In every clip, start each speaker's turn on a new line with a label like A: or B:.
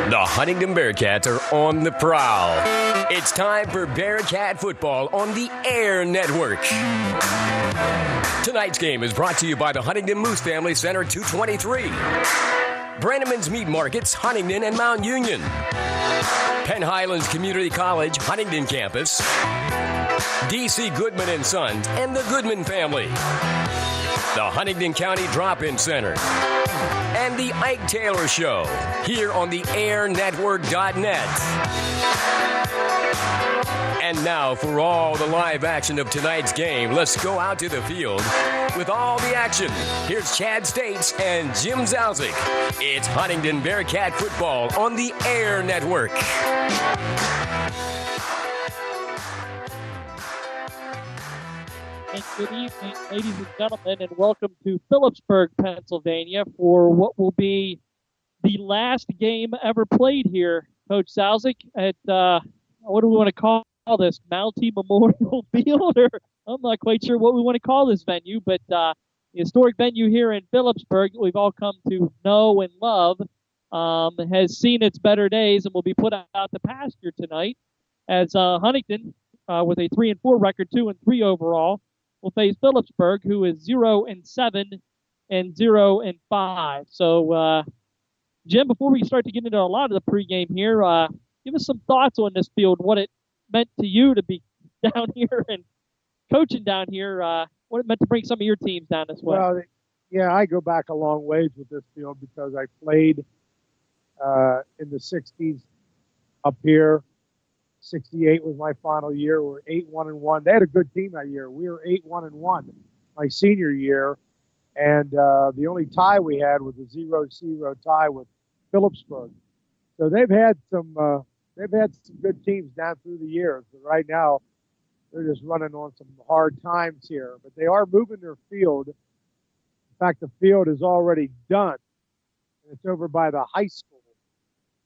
A: The Huntingdon Bearcats are on the prowl. It's time for Bearcat football on the Air Network. Tonight's game is brought to you by the Huntingdon Moose Family Center 223. Brannaman's Meat Markets, Huntingdon and Mount Union. Penn Highlands Community College, Huntingdon Campus. D.C. Goodman and Sons and the Goodman family. The Huntingdon County Drop-In Center. And the Ike Taylor Show, here on the airnetwork.net. And now, for all the live action of tonight's game, let's go out to the field with all the action. Here's Chad States and Jim Zauzig. It's Huntingdon Bearcat football on the Air Network.
B: And good evening, ladies and gentlemen, and welcome to Phillipsburg, Pennsylvania, for what will be the last game ever played here. Coach Zauzig, at what do we want to call this? Mountie Memorial Field? Or I'm not quite sure what we want to call this venue, but the historic venue here in Phillipsburg that we've all come to know and love has seen its better days and will be put out to pasture tonight as Huntingdon, with a 3-4 record, 2-3 overall, will face Phillipsburg, who is 0-7 and 0-5. So, Jim, before we start to get into a lot of the pregame here, give us some thoughts on this field, what it meant to you to be down here and coaching down here, what it meant to bring some of your teams down this way.
C: Well, yeah, I go back a long ways with this field because I played in the 60s up here. 68 was my final year. We were 8-1-1. They had a good team that year. We were 8-1-1 my senior year, and the only tie we had was a 0-0 tie with Phillipsburg. So they've had some good teams down through the years, but right now they're just running on some hard times here. But they are moving their field. In fact, the field is already done, and it's over by the high school.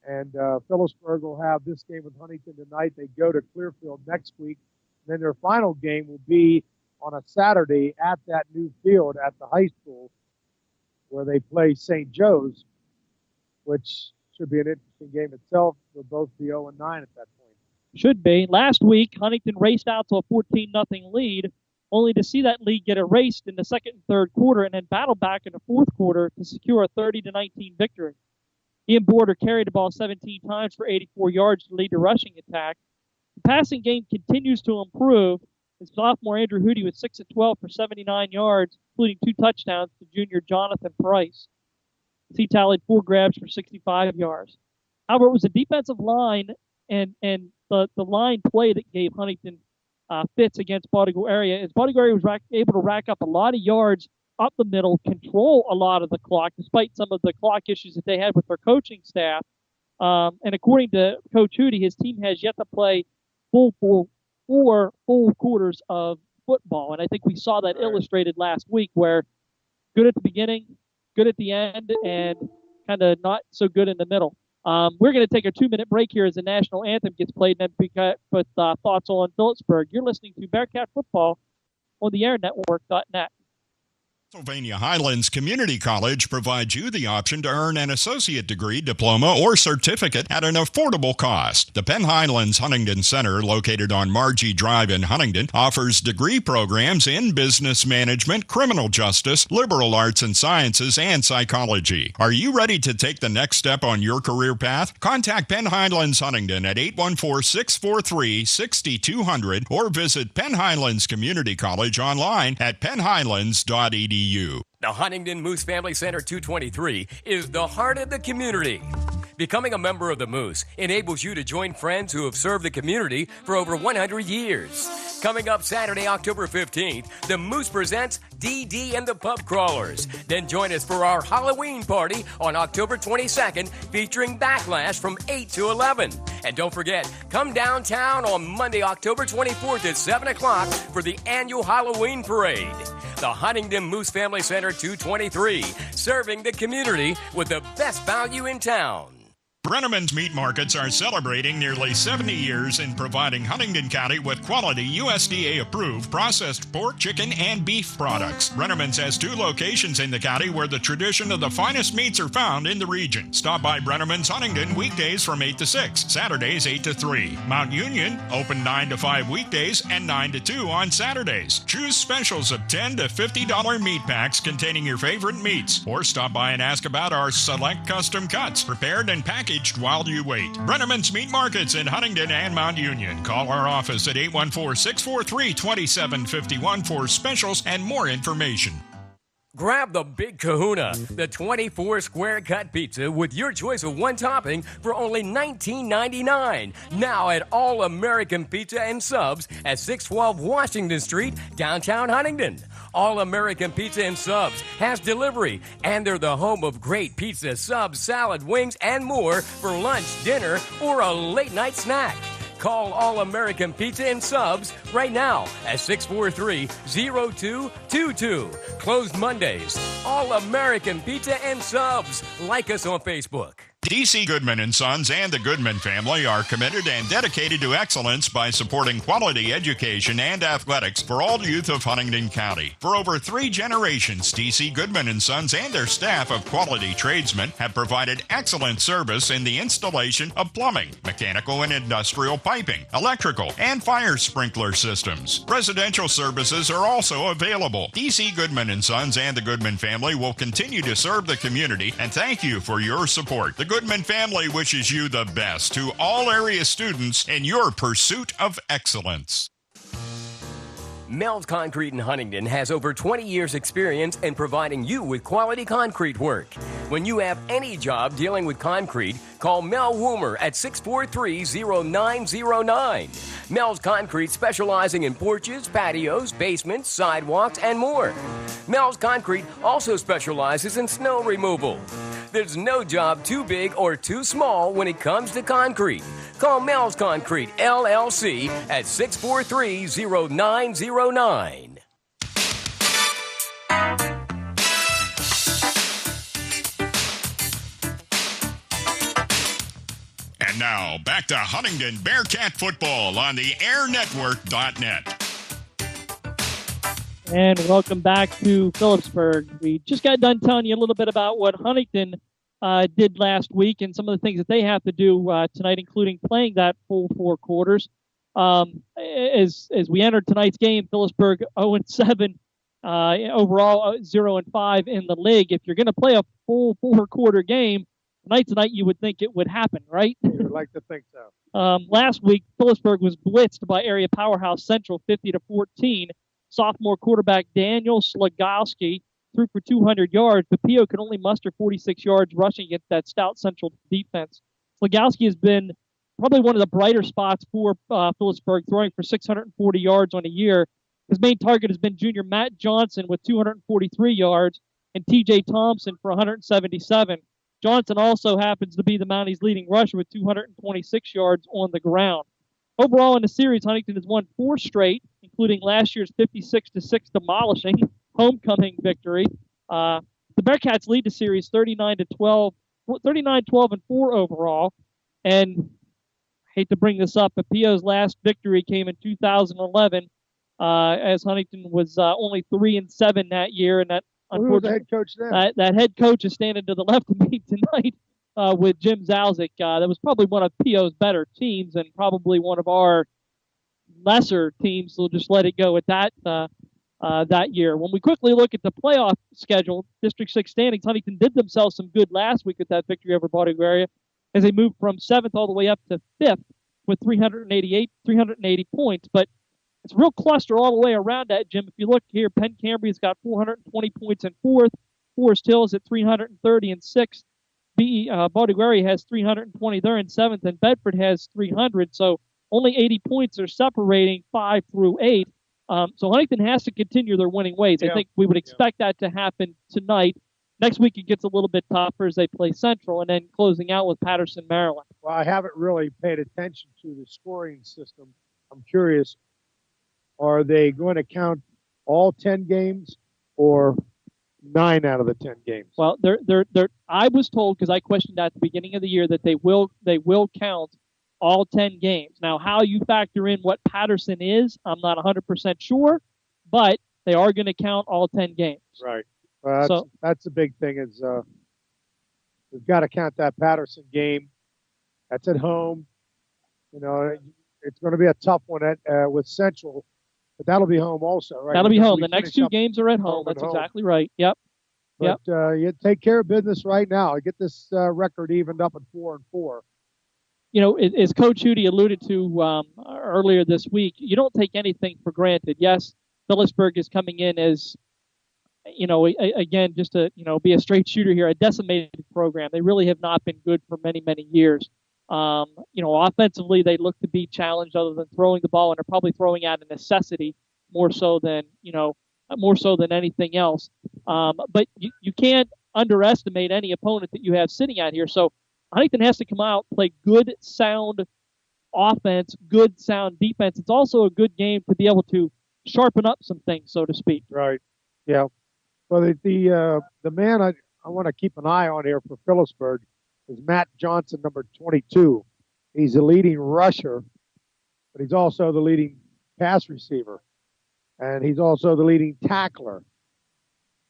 C: And Phillipsburg will have this game with Huntington tonight. They go to Clearfield next week. And then their final game will be on a Saturday at that new field at the high school where they play St. Joe's, which should be an interesting game itself. They'll both be 0-9 at that point.
B: Should be. Last week, Huntington raced out to a 14-0 lead, only to see that lead get erased in the second and third quarter and then battle back in the fourth quarter to secure a 30-19 victory. Ian Border carried the ball 17 times for 84 yards to lead the rushing attack. The passing game continues to improve. As sophomore Andrew Hootie was 6 of 12 for 79 yards, including 2 touchdowns to junior Jonathan Price. He tallied 4 grabs for 65 yards. However, it was the defensive line and the line play that gave Huntington fits against Bodigo area. As Bodigo area was able to rack up a lot of yards up the middle, control a lot of the clock, despite some of the clock issues that they had with their coaching staff. And according to Coach Hootie, his team has yet to play four full quarters of football. And I think we saw that illustrated last week, where good at the beginning, good at the end, and kind of not so good in the middle. We're going to take a 2-minute break here as the national anthem gets played, and then with thoughts on Phillipsburg. You're listening to Bearcat Football on the airnetwork.net.
D: Pennsylvania Highlands Community College provides you the option to earn an associate degree, diploma, or certificate at an affordable cost. The Penn Highlands Huntingdon Center, located on Margie Drive in Huntingdon, offers degree programs in business management, criminal justice, liberal arts and sciences, and psychology. Are you ready to take the next step on your career path? Contact Penn Highlands Huntingdon at 814-643-6200 or visit Penn Highlands Community College online at pennhighlands.edu.
A: The Huntingdon Moose Family Center 223 is the heart of the community. Becoming a member of the Moose enables you to join friends who have served the community for over 100 years. Coming up Saturday, October 15th, the Moose presents DD and the Pub Crawlers. Then join us for our Halloween party on October 22nd, featuring Backlash from 8 to 11. And don't forget, come downtown on Monday, October 24th at 7 o'clock for the annual Halloween parade. The Huntingdon Moose Family Center 223, serving the community with the best value in town.
D: Brenneman's Meat Markets are celebrating nearly 70 years in providing Huntingdon County with quality USDA-approved processed pork, chicken, and beef products. Brenneman's has 2 locations in the county where the tradition of the finest meats are found in the region. Stop by Brenneman's Huntingdon weekdays from 8 to 6, Saturdays 8 to 3. Mount Union, open 9 to 5 weekdays and 9 to 2 on Saturdays. Choose specials of $10 to $50 meat packs containing your favorite meats. Or stop by and ask about our select custom cuts, prepared and packaged while you wait. Brenneman's Meat Markets in Huntingdon and Mount Union. Call our office at 814-643-2751 for specials and more information.
A: Grab the Big Kahuna, the 24 square cut pizza with your choice of one topping for only $19.99. Now at All American Pizza and Subs at 612 Washington Street, downtown Huntingdon. All American Pizza and Subs has delivery, and they're the home of great pizza, subs, salad, wings, and more for lunch, dinner, or a late night snack. Call All American Pizza and Subs right now at 643-0222. Closed Mondays. All American Pizza and Subs. Like us on Facebook.
D: D.C. Goodman & Sons and the Goodman family are committed and dedicated to excellence by supporting quality education and athletics for all youth of Huntingdon County. For over 3 generations, D.C. Goodman & Sons and their staff of quality tradesmen have provided excellent service in the installation of plumbing, mechanical and industrial piping, electrical, and fire sprinkler systems. Residential services are also available. D.C. Goodman & Sons and the Goodman family will continue to serve the community, and thank you for your support. The Goodman family wishes you the best to all area students in your pursuit of excellence.
A: Mel's Concrete in Huntingdon has over 20 years' experience in providing you with quality concrete work. When you have any job dealing with concrete, call Mel Woomer at 643-0909. Mel's Concrete specializing in porches, patios, basements, sidewalks, and more. Mel's Concrete also specializes in snow removal. There's no job too big or too small when it comes to concrete. Call Mel's Concrete, LLC at 643-0909.
D: And now, back to Huntingdon Bearcat football on the airnetwork.net.
B: And welcome back to Phillipsburg. We just got done telling you a little bit about what Huntington did last week and some of the things that they have to do tonight, including playing that full 4 quarters. As we entered tonight's game, Phillipsburg 0-7 overall, 0-5 in the league. If you're going to play a full 4-quarter game, tonight you would think it would happen, right?
C: You would like to think so.
B: Last week, Phillipsburg was blitzed by area powerhouse Central 50-14. Sophomore quarterback Daniel Slagowski threw for 200 yards, but Pio could only muster 46 yards rushing against that stout Central defense. Slagowski has been probably one of the brighter spots for Phillipsburg, throwing for 640 yards on a year. His main target has been junior Matt Johnson with 243 yards and T.J. Thompson for 177. Johnson also happens to be the Mounties' leading rusher with 226 yards on the ground. Overall in the series, Huntington has won 4 straight, including last year's 56-6 demolishing homecoming victory. The Bearcats lead the series 39-12, 39-12-4 overall. And I hate to bring this up, but Pio's last victory came in 2011, as Huntington was only 3-7 that year, and that
C: Who was the head coach then?
B: that head coach is standing to the left of me tonight. With Jim Zauzig. That was probably one of Pio's better teams and probably one of our lesser teams. So we'll just let it go at that year. When we quickly look at the playoff schedule, District 6 standings, Huntington did themselves some good last week with that victory over Baldwin as they moved from 7th all the way up to 5th with 380 points. But it's a real cluster all the way around that, Jim. If you look here, Penn Cambria's got 420 points in 4th. Forest Hills at 330 in 6th. Baldwin has 320. They're in 7th, and Bedford has 300. So only 80 points are separating 5 through 8. So Huntington has to continue their winning ways. I think we would expect that to happen tonight. Next week it gets a little bit tougher as they play Central, and then closing out with Patterson, Maryland.
C: Well, I haven't really paid attention to the scoring system. I'm curious, are they going to count all 10 games, or 9 out of the 10 games.
B: Well, I was told, because I questioned that at the beginning of the year, that they will count all 10 games. Now, how you factor in what Patterson is, I'm not 100% sure, but they are going to count all 10 games.
C: Right. That's the big thing is we've got to count that Patterson game. That's at home. You know, it's going to be a tough one with Central, but that'll be home also, right?
B: That'll be home. The next 2 games are at home. That's exactly right. Yep.
C: But you take care of business right now. Get this record evened up at 4-4.
B: You know, as Coach Hootie alluded to earlier this week, you don't take anything for granted. Yes, Phillipsburg is coming in as, you know, again, just to, you know, be a straight shooter here, a decimated program. They really have not been good for many, many years. You know, offensively, they look to be challenged other than throwing the ball, and they're probably throwing out a necessity more so than anything else. But you can't underestimate any opponent that you have sitting out here. So Huntington has to come out, play good, sound offense, good, sound defense. It's also a good game to be able to sharpen up some things, so to speak.
C: Right. Yeah. Well, the man I want to keep an eye on here for Phillipsburg is Matt Johnson, number 22. He's the leading rusher, but he's also the leading pass receiver, and he's also the leading tackler.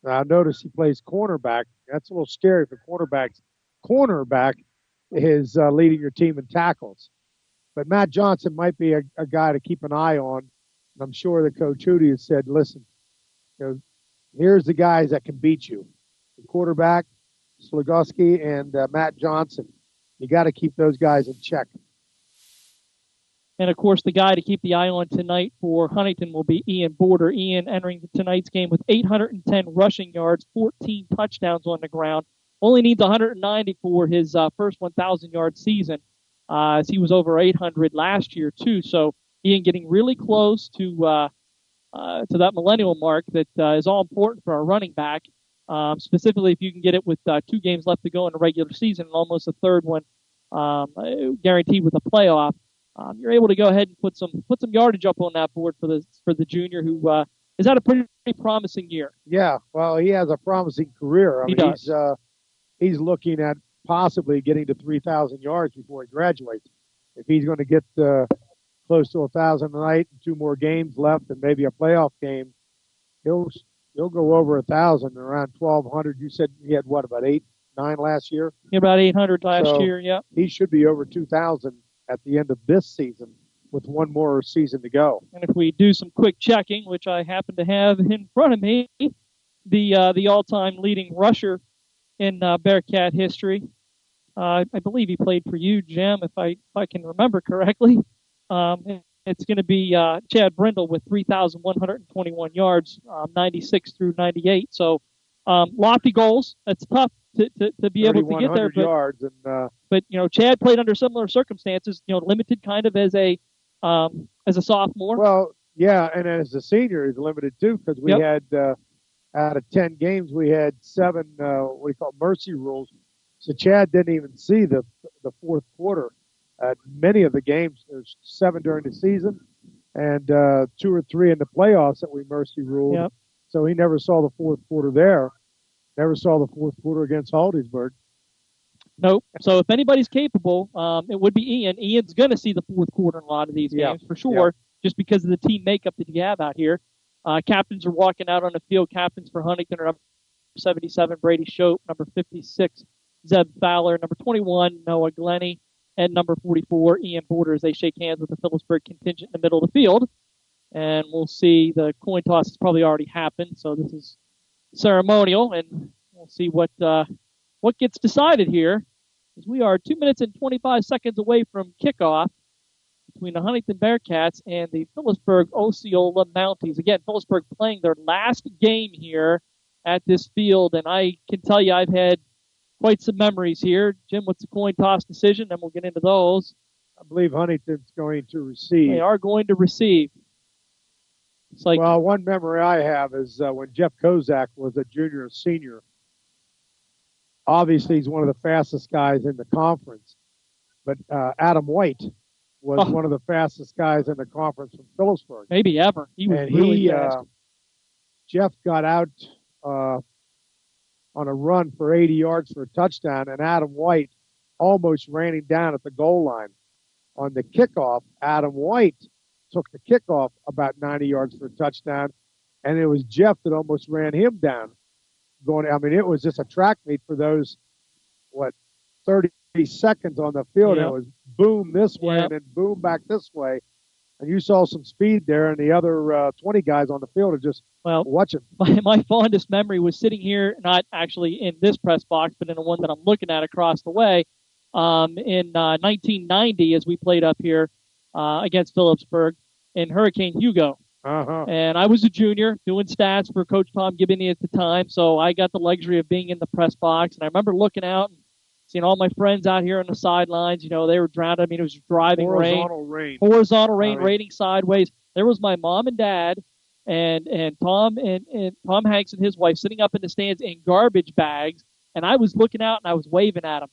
C: Now, notice he plays cornerback. That's a little scary for quarterbacks. Cornerback is leading your team in tackles. But Matt Johnson might be a guy to keep an eye on. And I'm sure that Coach Hootie has said, listen, you know, here's the guys that can beat you. The quarterback, Slugowski, and Matt Johnson. You got to keep those guys in check.
B: And, of course, the guy to keep the eye on tonight for Huntington will be Ian Border. Ian entering tonight's game with 810 rushing yards, 14 touchdowns on the ground. Only needs 190 for his first 1,000-yard season, as he was over 800 last year, too. So Ian getting really close to that millennial mark that is all important for a running back, specifically if you can get it with 2 games left to go in the regular season and almost a third one guaranteed with a playoff. You're able to go ahead and put some yardage up on that board for the junior who has had a pretty promising year.
C: Yeah, well, he has a promising career.
B: He does.
C: He's looking at possibly getting to 3,000 yards before he graduates. If he's going to get close to 1,000 tonight and 2 more games left and maybe a playoff game, he'll go over 1,000 around 1,200. You said he had what, about 8, 9 last year?
B: Yeah, about 800 last year. Yeah.
C: He should be over 2,000 at the end of this season with 1 more season to go.
B: And if we do some quick checking, which I happen to have in front of me, the all-time leading rusher in Bearcat history, I believe he played for you, Jim, if I can remember correctly. It's going to be Chad Brindle with 3,121 yards, 96 through 98. So lofty goals. That's tough to be able to get there. But,
C: yards
B: but you know, Chad played under similar circumstances. You know, limited kind of as a sophomore.
C: Well, yeah, and as a senior, he's limited too because we had out of 10 games we had 7 what we call mercy rules. So Chad didn't even see the fourth quarter. Many of the games, there's 7 during the season, and 2 or 3 in the playoffs that we mercy ruled.
B: Yep.
C: So he never saw the fourth quarter there. Never saw the fourth quarter against Holdingsburg.
B: Nope. So if anybody's capable, it would be Ian. Ian's going to see the fourth quarter in a lot of these games for sure, just because of the team makeup that you have out here. Captains are walking out on the field. Captains for Huntington are number 77, Brady Shope, number 56, Zeb Fowler, number 21, Noah Glennie, and number 44, Ian Border, as they shake hands with the Phillipsburg contingent in the middle of the field. And we'll see. The coin toss has probably already happened, so this is ceremonial, and we'll see what gets decided here, as we are 2 minutes and 25 seconds away from kickoff between the Huntingdon Bearcats and the Phillipsburg Osceola Mounties. Again, Phillipsburg playing their last game here at this field, and I can tell you I've had quite some memories here. Jim, what's the coin toss decision? Then we'll get into those.
C: I believe Huntington's going to receive.
B: They are going to receive. It's like,
C: well, one memory I have is when Jeff Kozak was a junior and senior. Obviously, he's one of the fastest guys in the conference. But Adam White was one of the fastest guys in the conference from Phillipsburg.
B: Maybe ever. He was really fast.
C: Jeff got out on a run for 80 yards for a touchdown, and Adam White almost ran him down at the goal line. On the kickoff, Adam White took the kickoff about 90 yards for a touchdown, and it was Jeff that almost ran him down. It was just a track meet for those, 30 seconds on the field.
B: Yep.
C: It was boom this way and then boom back this way. And you saw some speed there, and the other 20 guys on the field are just watching.
B: My fondest memory was sitting here, not actually in this press box, but in the one that I'm looking at across the way, in 1990 as we played up here against Phillipsburg in Hurricane Hugo.
C: Uh-huh.
B: And I was a junior doing stats for Coach Tom Gibney at the time, so I got the luxury of being in the press box. And I remember looking out and seeing all my friends out here on the sidelines. They were drowned. It was driving
C: Horizontal
B: rain, raining sideways. There was my mom and dad and Tom and Tom Hanks and his wife sitting up in the stands in garbage bags, and I was looking out and I was waving at them.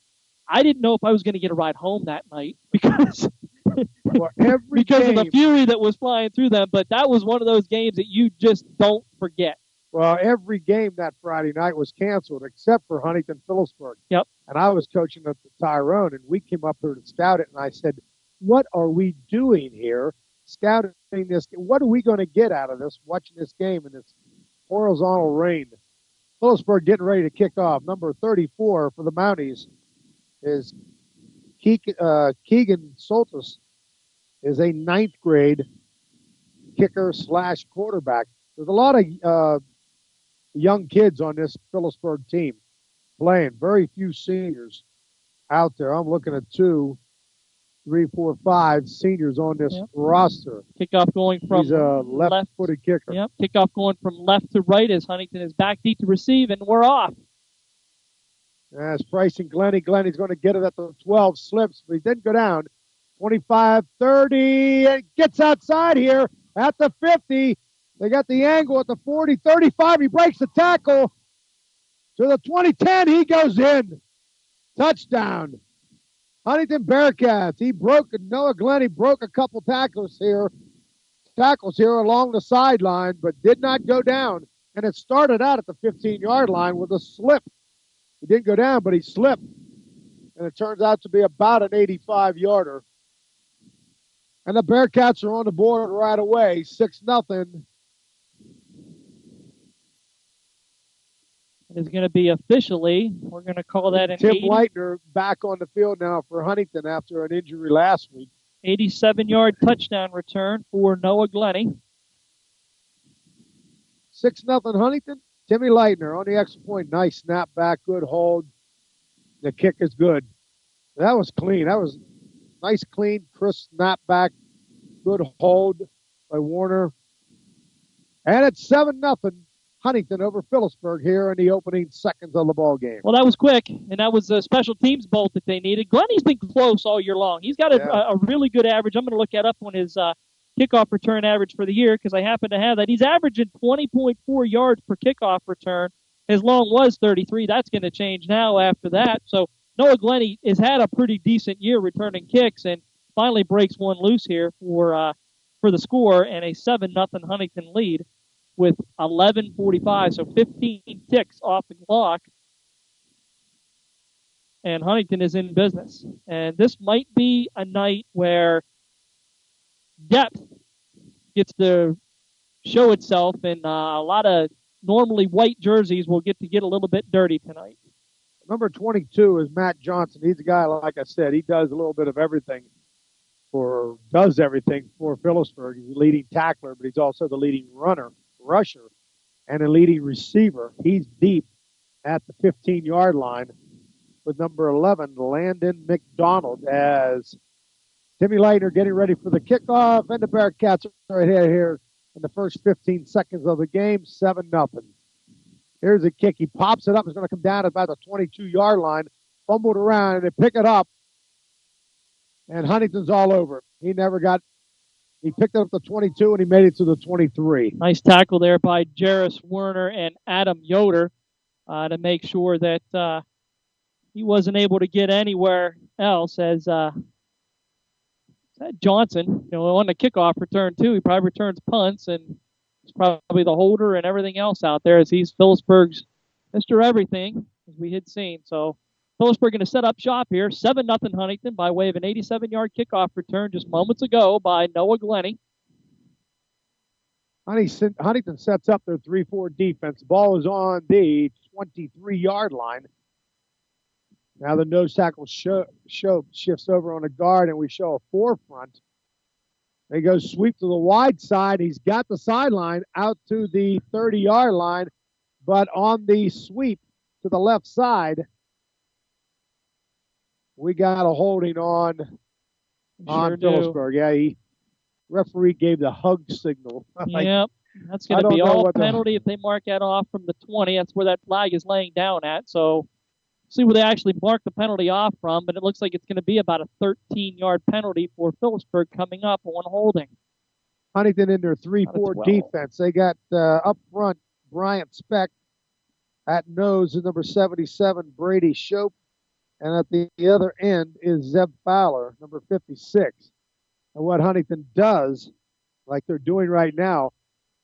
B: I didn't know if I was going to get a ride home that night because of the fury that was flying through them. But that was one of those games that you just don't forget.
C: Well, every game that Friday night was canceled except for Huntingdon Phillipsburg.
B: Yep.
C: And I was coaching at the Tyrone, and we came up here to scout it, and I said, what are we doing here scouting this? What are we going to get out of this, watching this game in this horizontal rain? Phillipsburg getting ready to kick off. Number 34 for the Mounties is Keegan Soltis, is a ninth grade kicker / quarterback. There's a lot of young kids on this Phillipsburg team playing. Very few seniors out there. I'm looking at 2, 3, 4, 5 seniors on this roster.
B: Kickoff going from
C: He's a left-footed kicker.
B: Yep. Kickoff going from left to right as Huntingdon is back deep to receive, and we're off.
C: As Price and Glennie. Glennie's going to get it at the 12, slips, but he didn't go down. 25, 30, and gets outside here at the 50. They got the angle at the 40, 35. He breaks the tackle. To the 20-10, he goes in. Touchdown. Huntingdon Bearcats. Noah Glennie broke a couple tackles here along the sideline, but did not go down. And it started out at the 15-yard line with a slip. He didn't go down, but he slipped. And it turns out to be about an 85-yarder. And the Bearcats are on the board right away, 6-0.
B: Is going to be officially, we're going to call that an
C: Tim Leitner back on the field now for Huntingdon after an injury last week.
B: 87-yard touchdown return for Noah Glennie.
C: 6-0 Huntingdon. Timmy Leitner on the extra point. Nice snap back, good hold. The kick is good. That was clean. That was nice, clean, crisp snap back. Good hold by Warner. And it's 7-0. Huntingdon over Phillipsburg here in the opening seconds of the ball game.
B: Well, that was quick, and that was a special teams bolt that they needed. Glennie's been close all year long. He's got a really good average. I'm going to look that up on his kickoff return average for the year because I happen to have that. He's averaging 20.4 yards per kickoff return. His long was 33. That's going to change now after that. So Noah Glennie has had a pretty decent year returning kicks and finally breaks one loose here for the score and a 7-0 Huntingdon lead with 11:45, so 15 ticks off the clock. And Huntingdon is in business. And this might be a night where depth gets to show itself, and a lot of normally white jerseys will get a little bit dirty tonight.
C: Number 22 is Matt Johnson. He's a guy, like I said, he does a little bit of everything for Phillipsburg. He's the leading tackler, but he's also the leading rusher, and a leading receiver. He's deep at the 15-yard line with number 11, Landon McDonald, as Timmy Leitner getting ready for the kickoff, and the Bearcats are right here in the first 15 seconds of the game, 7-0. Here's a kick. He pops it up. It's going to come down at about the 22-yard line, fumbled around, and they pick it up, and Huntington's all over it. He picked it up the 22, and he made it to the 23.
B: Nice tackle there by Jarris Werner and Adam Yoder to make sure that he wasn't able to get anywhere else as Johnson, on the kickoff return, too. He probably returns punts, and it's probably the holder and everything else out there as he's Phillipsburg's Mr. Everything, as we had seen. So Phillipsburg going to set up shop here. 7-0 Huntington by way of an 87-yard kickoff return just moments ago by Noah Glennie.
C: Huntington sets up their 3-4 defense. The ball is on the 23-yard line. Now the nose tackle shifts over on a guard, and we show a forefront. They go sweep to the wide side. He's got the sideline out to the 30-yard line, but on the sweep to the left side, we got a holding on Phillipsburg. Yeah, referee gave the hug signal.
B: Yep, that's going to be all penalty if they mark that off from the 20. That's where that flag is laying down at. So see where they actually mark the penalty off from, but it looks like it's going to be about a 13-yard penalty for Phillipsburg coming up on holding.
C: Huntington in their 3-4 defense. They got up front Bryant Speck. At nose is number 77, Brady Shope. And at the other end is Zeb Fowler, number 56. And what Huntington does, like they're doing right now,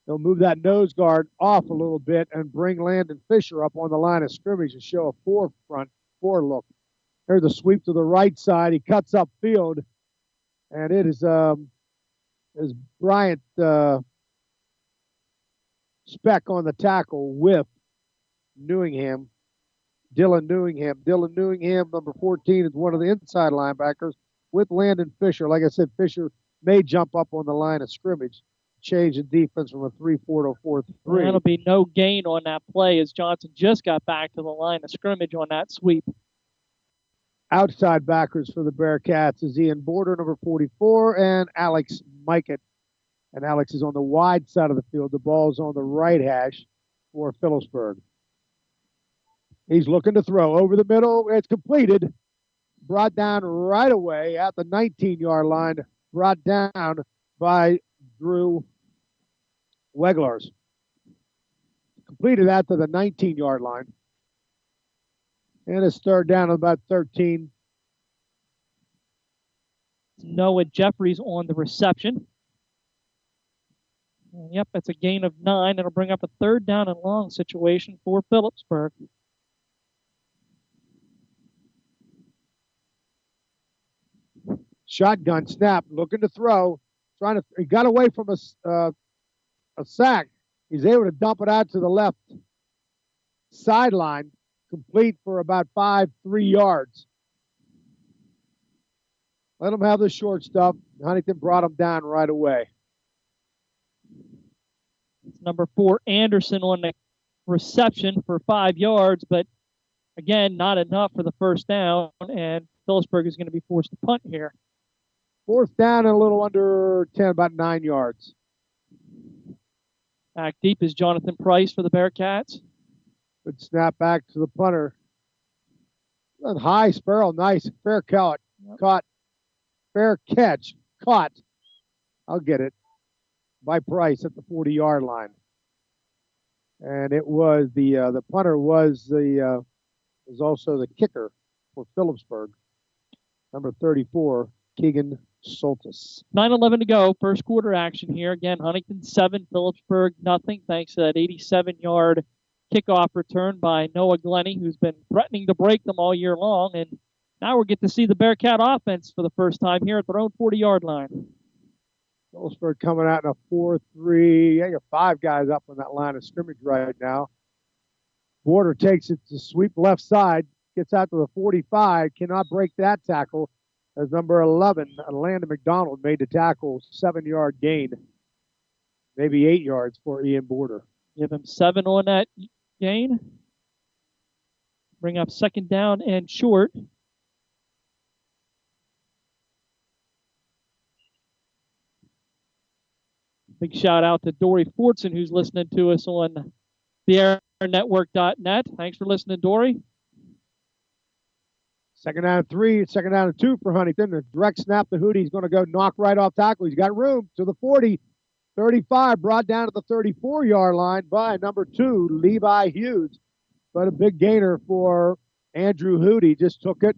C: they'll move that nose guard off a little bit and bring Landon Fisher up on the line of scrimmage and show a four look. There's the sweep to the right side. He cuts upfield, and it is Bryant Speck on the tackle with Dylan Newingham, number 14, is one of the inside linebackers with Landon Fisher. Like I said, Fisher may jump up on the line of scrimmage, change in defense from a 3-4 to a 4-3.
B: That'll be no gain on that play as Johnson just got back to the line of scrimmage on that sweep.
C: Outside backers for the Bearcats is Ian Border, number 44, and Alex Mikett. And Alex is on the wide side of the field. The ball's on the right hash for Phillipsburg. He's looking to throw over the middle. It's completed. Brought down right away at the 19-yard line. Brought down by Drew Weglars. Completed that to the 19-yard line. And it's third down at about 13.
B: Noah Jeffries on the reception. Yep, it's a gain of 9. It'll bring up a third down and long situation for Phillipsburg.
C: Shotgun snap, looking to throw. He got away from a sack. He's able to dump it out to the left sideline, complete for about 3 yards. Let him have the short stuff. Huntington brought him down right away.
B: It's number 4, Anderson, on the reception for 5 yards, but again, not enough for the first down, and Phillipsburg is going to be forced to punt here.
C: Fourth down and a little under 10, about 9 yards.
B: Back deep is Jonathan Price for the Bearcats.
C: Good snap back to the punter. High Sparrow, nice. Fair catch. Caught. Fair catch. Caught. I'll get it. By Price at the 40-yard line. And it was the punter was also the kicker for Phillipsburg. Number 34, Keegan Soltis.
B: 9:11 to go. First quarter action here. Again, Huntington 7, Phillipsburg nothing, thanks to that 87-yard kickoff return by Noah Glennie, who's been threatening to break them all year long. And now we're getting to see the Bearcat offense for the first time here at their own 40-yard line.
C: Phillipsburg coming out in a 4-3. Yeah, you got 5 guys up on that line of scrimmage right now. Border takes it to sweep left side, gets out to the 45, cannot break that tackle. As number 11, Landon McDonald, made the tackle, 7-yard gain. Maybe 8 yards for Ian Border.
B: Give him 7 on that gain. Bring up second down and short. Big shout out to Dory Fortson, who's listening to us on theairnetwork.net. Thanks for listening, Dory.
C: Second down and 3, second down and 2 for Huntington. The direct snap to Hootie. He's going to go knock right off tackle. He's got room to the 40, 35, brought down to the 34-yard line by number 2, Levi Hughes. But a big gainer for Andrew Hootie. Just took it,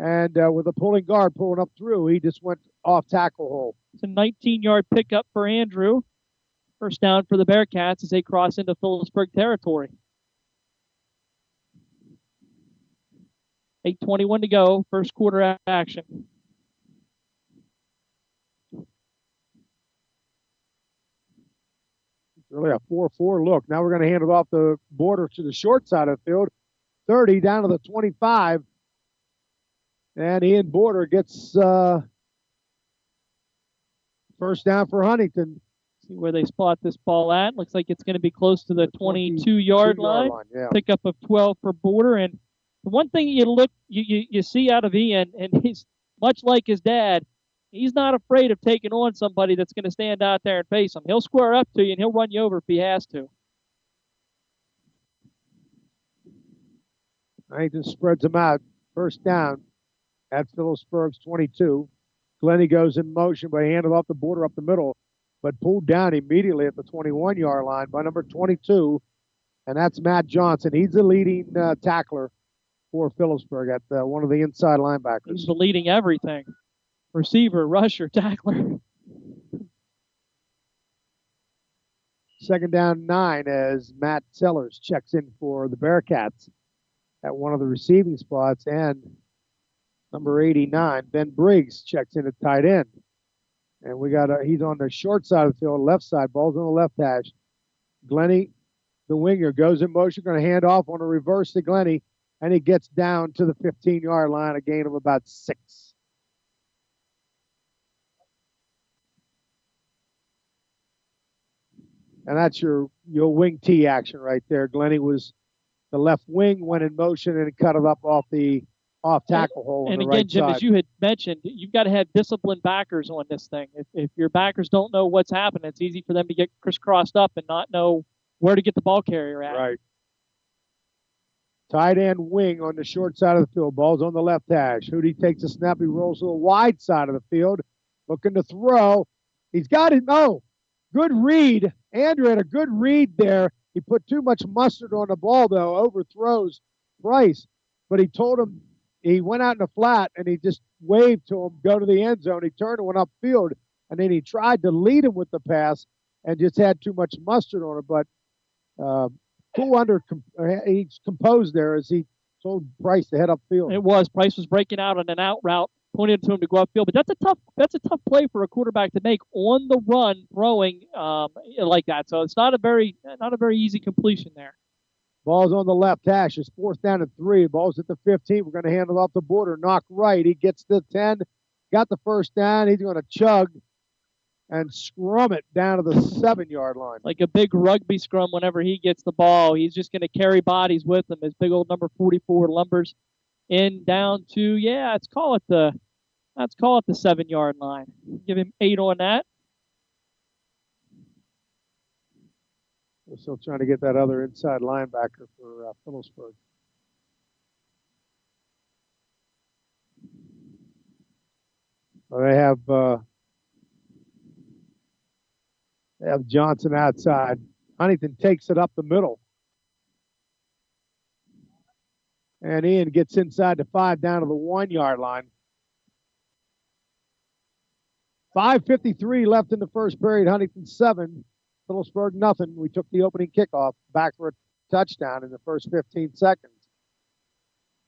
C: and with a pulling guard pulling up through, he just went off tackle hole.
B: It's a 19-yard pickup for Andrew. First down for the Bearcats as they cross into Phillipsburg territory. 8:21 to go, first quarter action.
C: It's really a 4-4 look. Now we're going to hand it off the border to the short side of the field. 30 down to the 25. And Ian Border gets first down for Huntington.
B: See where they spot this ball at. Looks like it's going to be close to the 22-yard line.
C: Yeah.
B: Pickup of 12 for Border. And the one thing you see out of Ian, and he's much like his dad, he's not afraid of taking on somebody that's going to stand out there and face him. He'll square up to you, and he'll run you over if he has to.
C: Huntington spreads them out. First down at Phillipsburg's 22. Glennie goes in motion, but he handed off the Border up the middle, but pulled down immediately at the 21-yard line by number 22, and that's Matt Johnson. He's the leading tackler for Phillipsburg at one of the inside linebackers.
B: He's the leading everything. Receiver, rusher, tackler.
C: Second down 9 as Matt Sellers checks in for the Bearcats at one of the receiving spots, and number 89, Ben Briggs, checks in at tight end. And he's on the short side of the field, left side, ball's on the left hash. Glennie, the winger, goes in motion, going to hand off on a reverse to Glennie, and he gets down to the 15-yard line, a gain of about 6. And that's your wing T action right there. Glennie was the left wing, went in motion, and cut it up off tackle hole.
B: And
C: on the
B: again,
C: right
B: Jim,
C: side.
B: as you had mentioned, you've got to have disciplined backers on this thing. If your backers don't know what's happening, it's easy for them to get crisscrossed up and not know where to get the ball carrier at.
C: Right. Tight end wing on the short side of the field. Ball's on the left hash. Hootie takes a snap. He rolls to the wide side of the field, looking to throw. He's got it. Oh, good read. Andrew had a good read there. He put too much mustard on the ball, though. Overthrows Price. But he told him, he went out in the flat, and he just waved to him, go to the end zone. He turned and went upfield, and then he tried to lead him with the pass and just had too much mustard on it. But he's composed there as he told Price to head upfield.
B: It was. Price was breaking out on an out route, pointed to him to go upfield. But that's a tough play for a quarterback to make on the run, throwing like that. So it's not a very easy completion there.
C: Ball's on the left hash. It's 4th down and 3. Ball's at the 15. We're going to hand it off the Border. Knock right. He gets the 10. Got the first down. He's going to chug and scrum it down to the 7-yard line.
B: Like a big rugby scrum whenever he gets the ball. He's just going to carry bodies with him. His big old number 44 lumbers in down to, let's call it the 7-yard line. Give him 8 on that.
C: We're still trying to get that other inside linebacker for Phillipsburg. Well, they have Johnson outside. Huntington takes it up the middle. And Ian gets inside the 5 down to the 1-yard line. 5:53 left in the first period. Huntington 7. Phillipsburg nothing. We took the opening kickoff back for a touchdown in the first 15 seconds.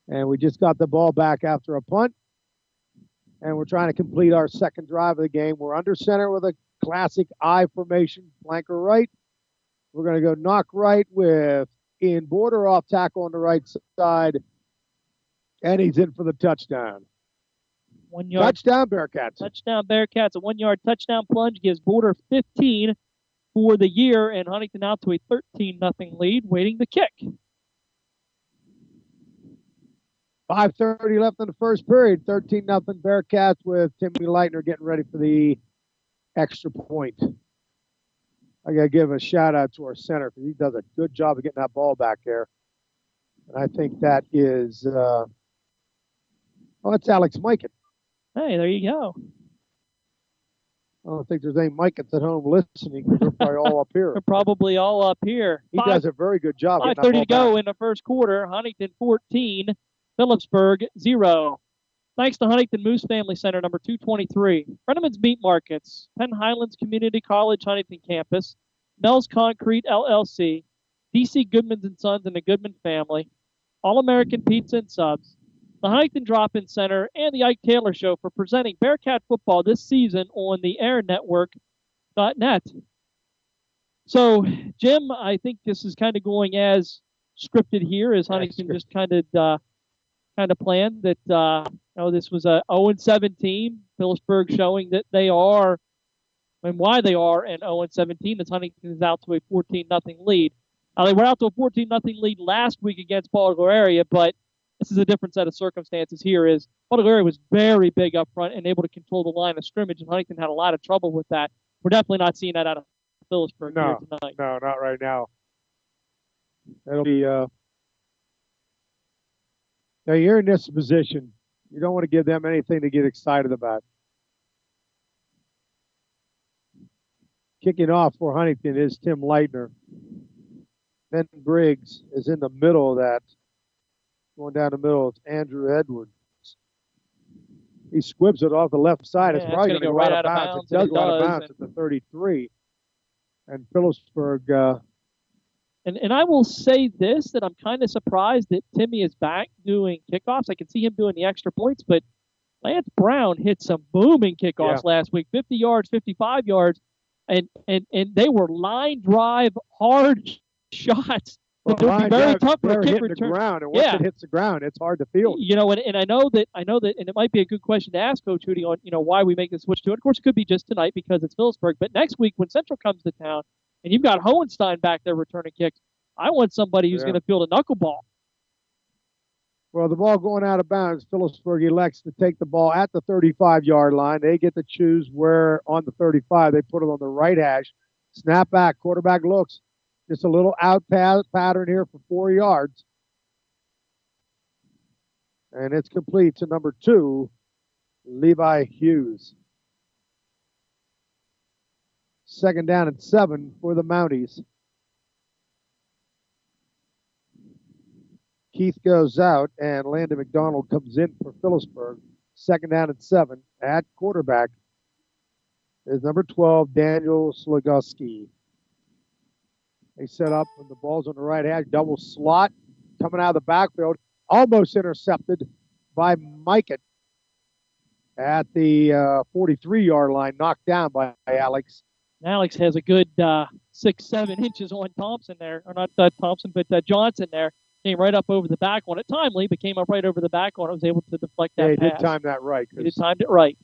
C: And we just got the ball back after a punt. And we're trying to complete our second drive of the game. We're under center with a classic I formation, flanker right. We're going to go knock right with Ian Border off tackle on the right side. And he's in for the touchdown.
B: 1 yard.
C: Touchdown Bearcats.
B: Touchdown Bearcats. A 1-yard touchdown plunge gives Border 15 for the year, and Huntington out to a 13-0 lead, waiting the kick.
C: 5:30 left in the first period. 13-0 Bearcats with Timmy Leitner getting ready for the extra point. I got to give a shout-out to our center because he does a good job of getting that ball back there. And I think that is, it's Alex Mikan.
B: Hey, there you go.
C: I don't think there's any Mikans at home listening because they're probably all up here.
B: They're probably all up here.
C: He does a very good job.
B: 5:30 to go in the first quarter. Huntington 14, Phillipsburg 0. Thanks to Huntington Moose Family Center, number 223. Frenneman's Meat Markets, Penn Highlands Community College Huntington Campus, Mel's Concrete LLC, DC Goodman & Sons and the Goodman family, All-American Pizza and Subs, the Huntington Drop-In Center, and the Ike Taylor Show for presenting Bearcat football this season on the airnetwork.net. So, Jim, I think this is kind of going as scripted here, as Huntington just kind of planned that. This was a 0-7 team. Phillipsburg showing that they are, and why they are an 0-7 team, as Huntington is out to a 14-0 lead. They were out to a 14-0 lead last week against Baldwin area, but this is a different set of circumstances here. Is Baldwin area was very big up front and able to control the line of scrimmage, and Huntington had a lot of trouble with that. We're definitely not seeing that out of Phillipsburg here tonight.
C: No, not right now. It'll be. Now you're in this position. You don't want to give them anything to get excited about. Kicking off for Huntington is Tim Leitner. Ben Briggs is in the middle of that. Going down the middle, it's Andrew Edwards. He squibs it off the left side. It's probably going to go right out of bounds. It does go out of bounds at the 33. And Phillipsburg.
B: And I will say this, that I'm kind of surprised that Timmy is back doing kickoffs. I can see him doing the extra points, but Lance Brown hit some booming kickoffs last week, 50 yards, 55 yards, and they were line drive, hard shots. Well, it would be very tough for a kick return.
C: And once it hits the ground, it's hard to field.
B: And I know that, and it might be a good question to ask Coach Hootie on, why we make the switch to it. Of course, it could be just tonight because it's Phillipsburg, but next week when Central comes to town, and you've got Hohenstein back there returning kicks, I want somebody who's going to field a knuckleball.
C: Well, the ball going out of bounds, Phillipsburg elects to take the ball at the 35-yard line. They get to choose where on the 35. They put it on the right hash. Snap back. Quarterback looks. Just a little out pattern here for 4 yards. And it's complete to number 2, Levi Hughes. 2nd down and 7 for the Mounties. Keith goes out, and Landon McDonald comes in for Phillipsburg. 2nd down and 7 at quarterback is number 12, Daniel Slagowski. They set up when the ball's on the right hash, double slot coming out of the backfield, almost intercepted by Mikett at the 43-yard line, knocked down by Alex.
B: Alex has a good 6-7 inches on Thompson there, or not Thompson, but Johnson there. Came right up over the back on it, timely, but came up right over the back on it, was able to deflect that pass.
C: He did time that right.
B: He did time it right.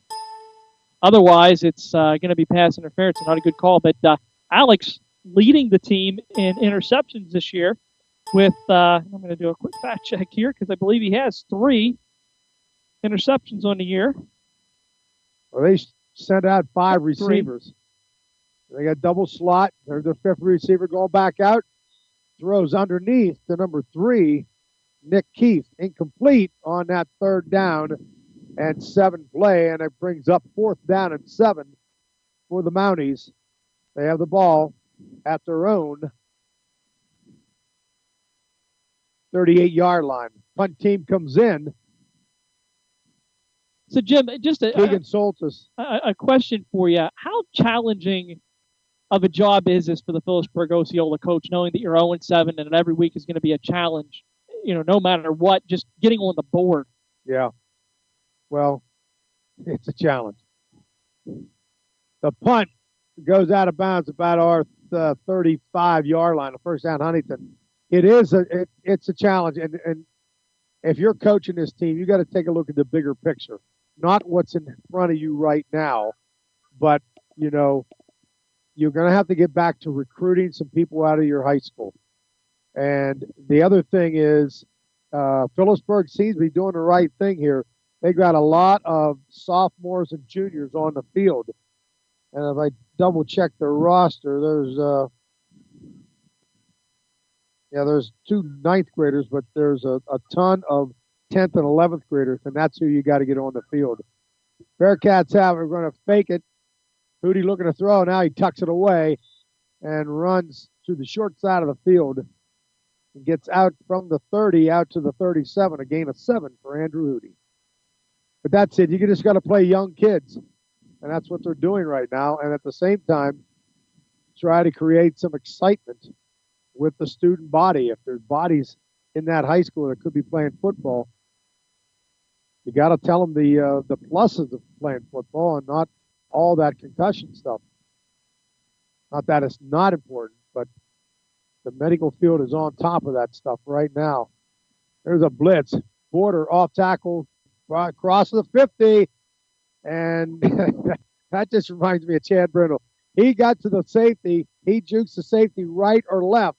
B: Otherwise, it's going to be pass interference and not a good call. But Alex leading the team in interceptions this year with, I'm going to do a quick fact check here because I believe he has 3 interceptions on the year.
C: Well, they sent out 5 receivers. They got double slot. There's the 5th receiver going back out. Throws underneath to number 3, Nick Keith. Incomplete on that 3rd down and 7 play, and it brings up 4th down and 7 for the Mounties. They have the ball at their own 38-yard line. Punt team comes in.
B: So, Jim, just
C: Keegan Soltis.
B: A question for you. How challenging of a job is this for the Phillipsburg Osceola coach, knowing that you're 0-7 and every week is going to be a challenge, no matter what, just getting on the board?
C: Yeah. Well, it's a challenge. The punt goes out of bounds about our 35-yard line, the 1st down Huntington. It's a challenge. And if you're coaching this team, you got to take a look at the bigger picture, not what's in front of you right now, but, you're going to have to get back to recruiting some people out of your high school. And the other thing is Phillipsburg seems to be doing the right thing here. They got a lot of sophomores and juniors on the field. And if I double-check their roster, there's 2 9th graders, but there's a ton of 10th and 11th graders, and that's who you got to get on the field. Bearcats are going to fake it. Hootie looking to throw. Now he tucks it away and runs to the short side of the field and gets out from the 30 out to the 37, a gain of 7 for Andrew Hootie. But that's it. You just got to play young kids, and that's what they're doing right now. And at the same time, try to create some excitement with the student body. If there's bodies in that high school that could be playing football, You got to tell them the pluses of playing football and not all that concussion stuff. Not that it's not important, but the medical field is on top of that stuff right now. There's a blitz. Border off tackle, across the 50, and that just reminds me of Chad Brindle. He got to the safety. He jukes the safety right or left.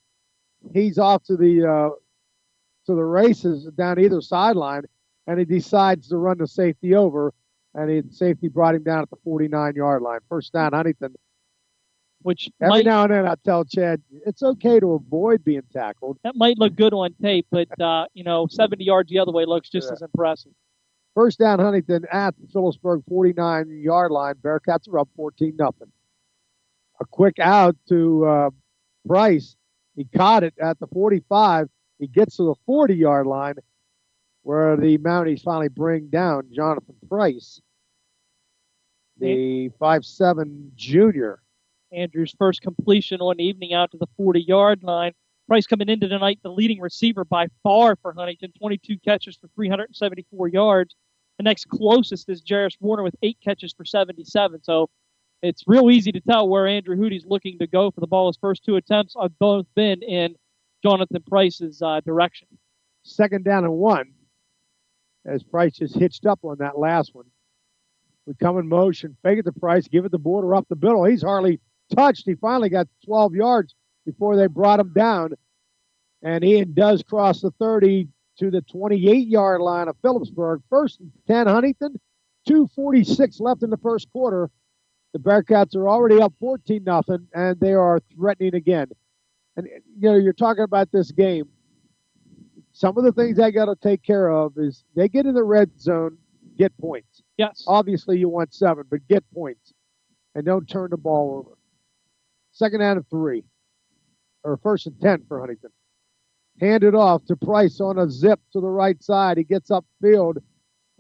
C: He's off to the races down either sideline, and he decides to run the safety over, and the safety brought him down at the 49-yard line. First down, Huntington. Which every now and then I tell Chad, it's okay to avoid being tackled.
B: That might look good on tape, but 70 yards the other way looks just as impressive.
C: First down, Huntington at the Phillipsburg 49-yard line. Bearcats are up 14-0. A quick out to Price. He caught it at the 45. He gets to the 40-yard line where the Mounties finally bring down Jonathan Price, the 5'7" junior.
B: Andrew's first completion on the evening out to the 40-yard line. Price coming into tonight, the leading receiver by far for Huntington, 22 catches for 374 yards. The next closest is Jarris Warner with 8 catches for 77. So it's real easy to tell where Andrew Hoody's looking to go for the ball. His first 2 attempts have both been in Jonathan Price's direction.
C: Second down and 1 as Price just hitched up on that last one. We come in motion, fake it to Price, give it the border up the middle. He's hardly touched. He finally got 12 yards before they brought him down. And he does cross the 30 to the 28-yard line of Phillipsburg. First and 10, Huntington. 2:46 left in the first quarter. The Bearcats are already up 14-0, and they are threatening again. And, you're talking about this game. Some of the things they got to take care of is they get in the red zone, get points.
B: Yes.
C: Obviously, you want 7, but get points. And don't turn the ball over. Second down and 3. Or first and 10 for Huntington. Hand it off to Price on a zip to the right side. He gets upfield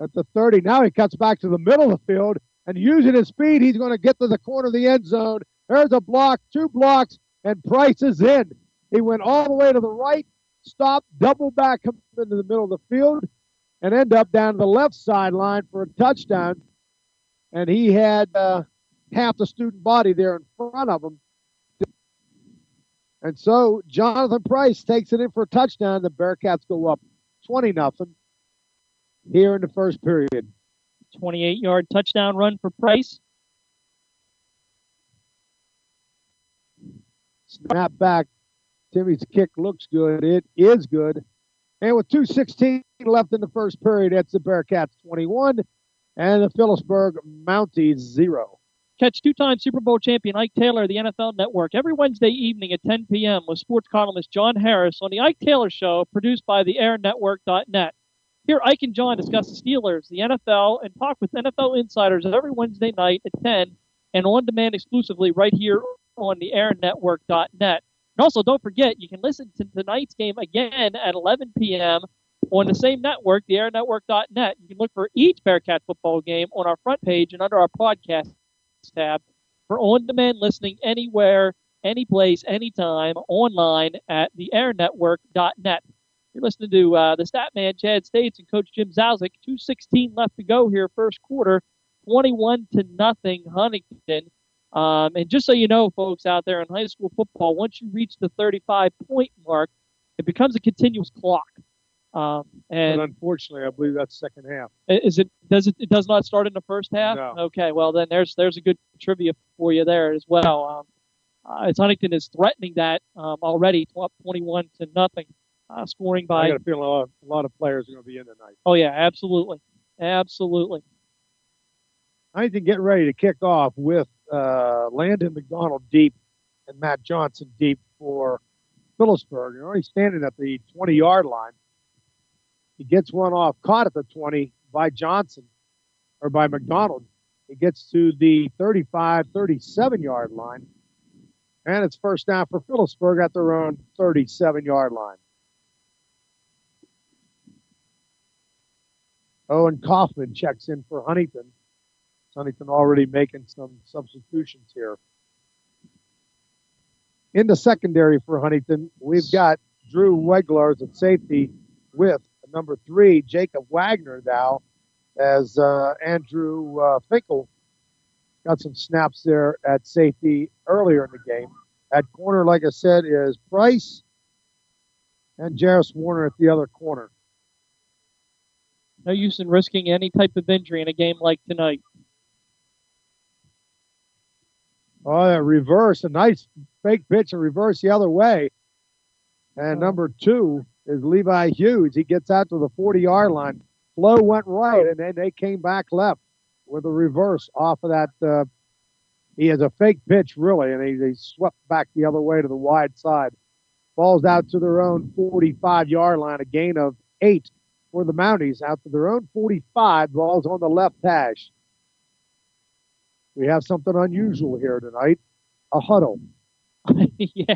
C: at the 30. Now he cuts back to the middle of the field, and using his speed, he's going to get to the corner of the end zone. There's a block, 2 blocks, and Price is in. He went all the way to the right, stopped, double back up into the middle of the field, and end up down to the left sideline for a touchdown. And he had half the student body there in front of him. And so Jonathan Price takes it in for a touchdown. The Bearcats go up 20-0 here in the first period.
B: 28-yard touchdown run for Price.
C: Snap back. Timmy's kick looks good. It is good. And with 2:16 left in the first period, that's the Bearcats 21 and the Phillipsburg Mounties 0.
B: Catch 2-time Super Bowl champion Ike Taylor of the NFL Network every Wednesday evening at 10 p.m. with sports columnist John Harris on the Ike Taylor Show, produced by the AirNetwork.net. Here, Ike and John discuss the Steelers, the NFL, and talk with NFL insiders every Wednesday night at 10 and on demand exclusively right here on the AirNetwork.net. And also, don't forget, you can listen to tonight's game again at 11 p.m. on the same network, the AirNetwork.net. You can look for each Bearcat football game on our front page and under our podcast tab for on-demand listening anywhere, any place, anytime, online at the AirNetwork.net. You're listening to the stat man, Chad States, and Coach Jim Zauzig. 2:16 left to go here, first quarter, 21-0 Huntington. And just so you know, folks out there in high school football, once you reach the 35-point mark, it becomes a continuous clock.
C: But unfortunately, I believe that's second half.
B: It does not start in the first half?
C: No.
B: Okay, well, then there's a good trivia for you there as well. As Huntington is threatening that already, up 21-0, scoring by...
C: I got a feeling a lot of players are going to be in tonight.
B: Oh, yeah, absolutely. Absolutely.
C: Huntington getting ready to kick off with Landon McDonald deep and Matt Johnson deep for Phillipsburg. They're already standing at the 20-yard line. He gets one off, caught at the 20 by Johnson, or by McDonald. He gets to the 35, 37-yard line. And it's first down for Phillipsburg at their own 37-yard line. Owen Kaufman checks in for Huntington. Huntington already making some substitutions here. In the secondary for Huntington, we've got Drew Weglars at safety with number 3, Jacob Wagner now as Andrew Finkel got some snaps there at safety earlier in the game. At corner, like I said, is Price and Jarris Warner at the other corner.
B: No use in risking any type of injury in a game like tonight.
C: Oh, that reverse, a nice fake pitch and reverse the other way. And number 2 is Levi Hughes. He gets out to the 40-yard line. Flow went right, and then they came back left with a reverse off of that. He has a fake pitch, really, and he swept back the other way to the wide side. Ball's out to their own 45-yard line, a gain of 8 for the Mounties. Out to their own 45, ball's on the left hash. We have something unusual here tonight, a huddle.
B: Yeah,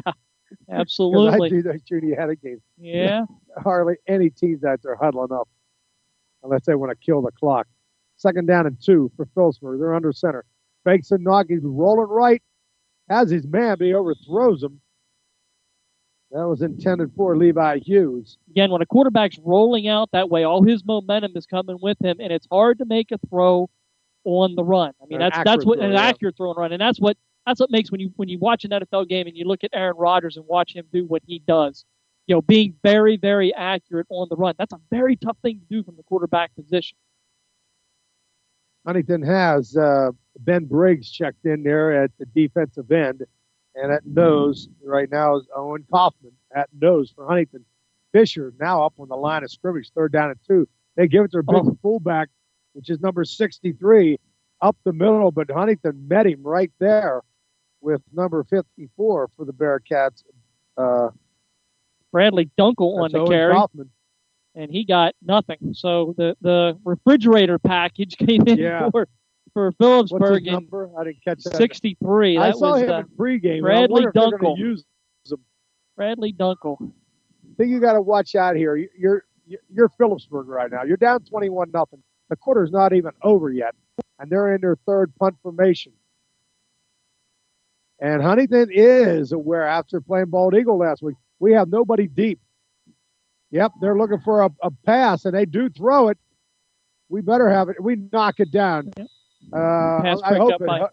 B: absolutely.
C: I do those junior had a game.
B: Yeah.
C: Hardly any teams out there huddling up unless they want to kill the clock. 2nd down and 2 for Phillipsburg. They're under center. Fakes a knock. He's rolling right. Has his man, but he overthrows him. That was intended for Levi Hughes.
B: Again, when a quarterback's rolling out that way, all his momentum is coming with him, and it's hard to make a throw on the run. I mean, that's what an accurate throw and run, and that's what makes when you watch an NFL game and you look at Aaron Rodgers and watch him do what he does. You know, being very, very accurate on the run. That's a very tough thing to do from the quarterback position.
C: Huntington has Ben Briggs checked in there at the defensive end, and at nose right now is Owen Kaufman at nose for Huntington. Fisher now up on the line of scrimmage, 3rd down and 2. They give it to their big fullback, which is number 63, up the middle, but Huntington met him right there with number 54 for the Bearcats.
B: Bradley Dunkel on the
C: Owen
B: carry.
C: Kaufman.
B: And he got nothing. So the refrigerator package came in for Phillipsburg.
C: What's his number? I didn't catch that.
B: 63.
C: I saw him in pregame.
B: Bradley Dunkel.
C: Use him.
B: Bradley Dunkel.
C: I think you got to watch out here. You're Phillipsburg right now. You're down 21-0. The quarter's not even over yet, and they're in their 3rd punt formation. And Huntington is aware after playing Bald Eagle last week. We have nobody deep. Yep, they're looking for a pass, and they do throw it. We better have it. We knock it down.
B: Yep.
C: I hope that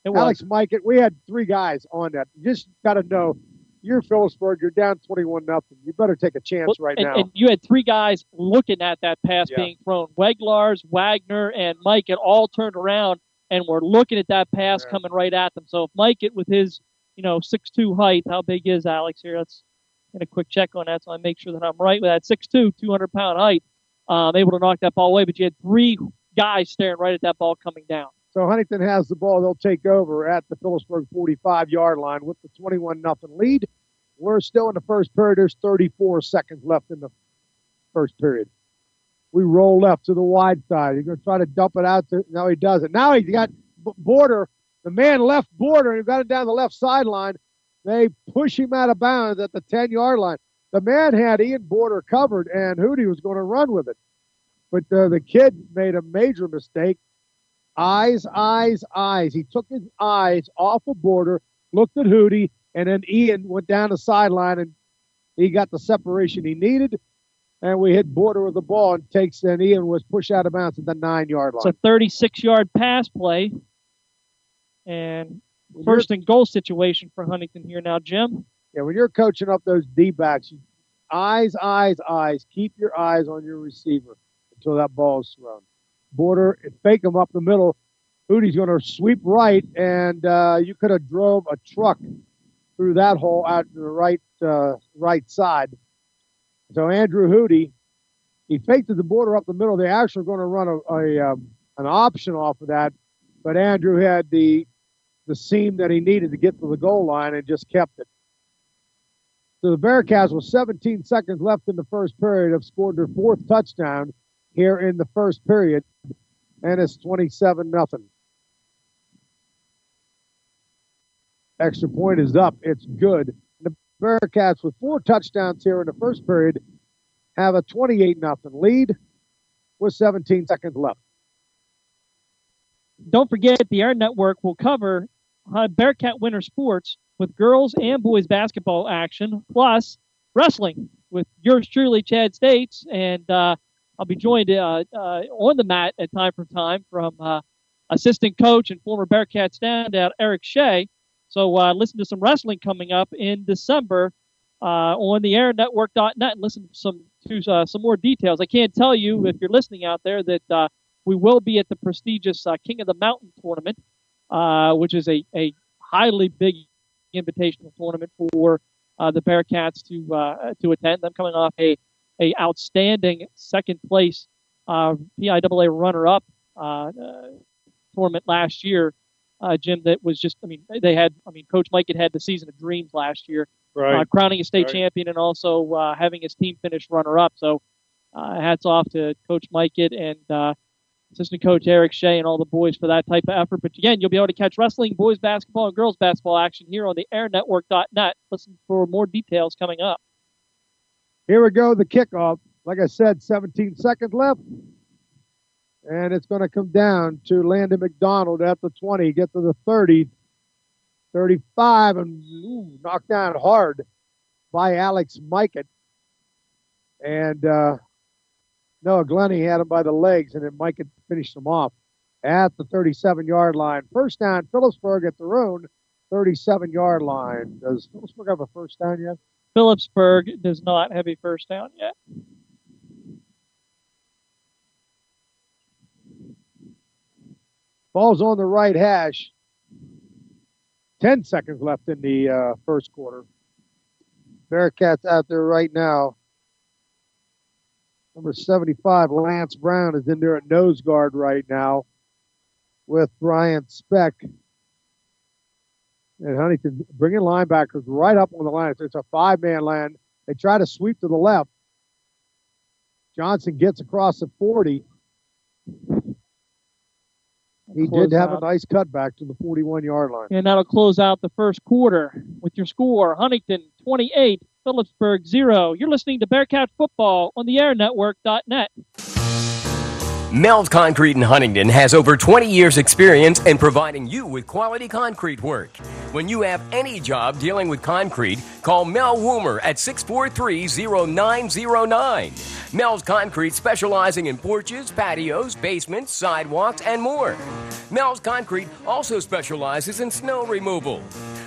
C: Alex Mikett. We had 3 guys on that. You just got to know you're Phillipsburg. You're down 21-0. You better take a chance now.
B: And you had 3 guys looking at that pass being thrown. Weglars, Wagner, and Mikett all turned around and were looking at that pass coming right at them. So if Mikett with his 6'2" height, how big is Alex here? Let's get a quick check on that so I make sure that I'm right with that 6'2", 200-pound height. Able to knock that ball away, but you had 3 guys staring right at that ball coming down.
C: So Huntington has the ball. They'll take over at the Phillipsburg 45-yard line with the 21-0 lead. We're still in the first period. There's 34 seconds left in the first period. We roll left to the wide side. He's going to try to dump it out. No, he doesn't. Now he's got Border. The man left Border, and he got it down the left sideline. They push him out of bounds at the 10-yard line. The man had Ian Border covered, and Hootie was going to run with it. But the kid made a major mistake. Eyes. He took his eyes off of Border, looked at Hootie, and then Ian went down the sideline, and he got the separation he needed. And we hit Border with the ball, and Ian was pushed out of bounds at the 9-yard line.
B: It's a 36-yard pass play. And first and goal situation for Huntington here now, Jim.
C: Yeah, when you're coaching up those D-backs, eyes. Keep your eyes on your receiver until that ball is thrown. Border, fake him up the middle. Hootie's going to sweep right, and you could have drove a truck through that hole out to the right side. So Andrew Hootie, he faked the Border up the middle. They actually were going to run an option off of that, but Andrew had the seam that he needed to get to the goal line and just kept it. So the Bearcats, with 17 seconds left in the first period, have scored their 4th touchdown here in the first period, and it's 27-0. Extra point is up. It's good. The Bearcats, with 4 touchdowns here in the first period, have a 28-0 lead with 17 seconds left.
B: Don't forget, the Air Network will cover Bearcat Winter Sports with girls and boys basketball action, plus wrestling with yours truly, Chad States. And I'll be joined on the mat at time from time from assistant coach and former Bearcats standout Eric Shea. So listen to some wrestling coming up in December on the airnetwork.net and listen to some more details. I can't tell you, if you're listening out there, that we will be at the prestigious King of the Mountain tournament, which is a highly big invitational tournament for the Bearcats to attend. Them coming off a outstanding second place PIAA runner-up tournament last year, Jim. That was just, Coach Mike had the season of dreams last year,
C: right.
B: Crowning a state champion and also having his team finish runner-up. So hats off to Coach Mike and assistant coach Eric Shea and all the boys for that type of effort. But again, you'll be able to catch wrestling, boys basketball, and girls basketball action here on the airnetwork.net. Listen for more details coming up.
C: Here we go, the kickoff. Like I said, 17 seconds left. And it's going to come down to Landon McDonald at the 20, get to the 30, 35, and knocked down hard by Alex Mikett. And Noah Glennie had him by the legs, and then Mikett finished him off at the 37-yard line. First down, Phillipsburg at their own 37-yard line. Does Phillipsburg have a first down yet?
B: Phillipsburg does not have a first down yet.
C: Ball's on the right hash. 10 seconds left in the first quarter. Bearcats out there right now. Number 75, Lance Brown, is in there at nose guard right now with Bryant Speck. And Huntington bringing linebackers right up on the line. It's a five-man line. They try to sweep to the left. Johnson gets across the 40. He did have a nice cutback to the 41-yard line.
B: And that'll close out the first quarter with your score, Huntington 28, Phillipsburg 0. You're listening to Bearcat Football on the airnetwork.net.
A: Mel's Concrete in Huntingdon has over 20 years experience in providing you with quality concrete work. When you have any job dealing with concrete, call Mel Woomer at 643-0909. Mel's Concrete specializing in porches, patios, basements, sidewalks, and more. Mel's Concrete also specializes in snow removal.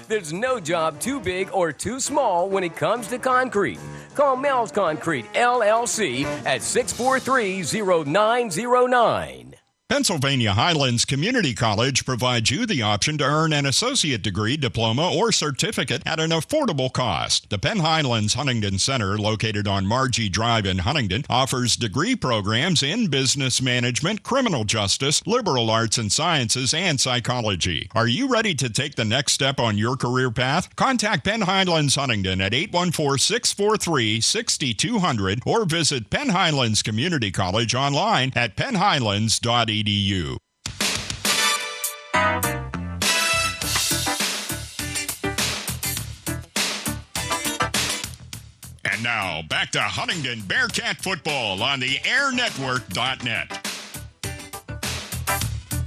A: There's no job too big or too small when it comes to concrete. Call Mel's Concrete, LLC at 643-0909.
D: Pennsylvania Highlands Community College provides you the option to earn an associate degree, diploma, or certificate at an affordable cost. The Penn Highlands Huntingdon Center, located on Margie Drive in Huntingdon, offers degree programs in business management, criminal justice, liberal arts and sciences, and psychology. Are you ready to take the next step on your career path? Contact Penn Highlands Huntingdon at 814-643-6200 or visit Penn Highlands Community College online at pennhighlands.edu. And now, back to Huntingdon Bearcat football on the airnetwork.net.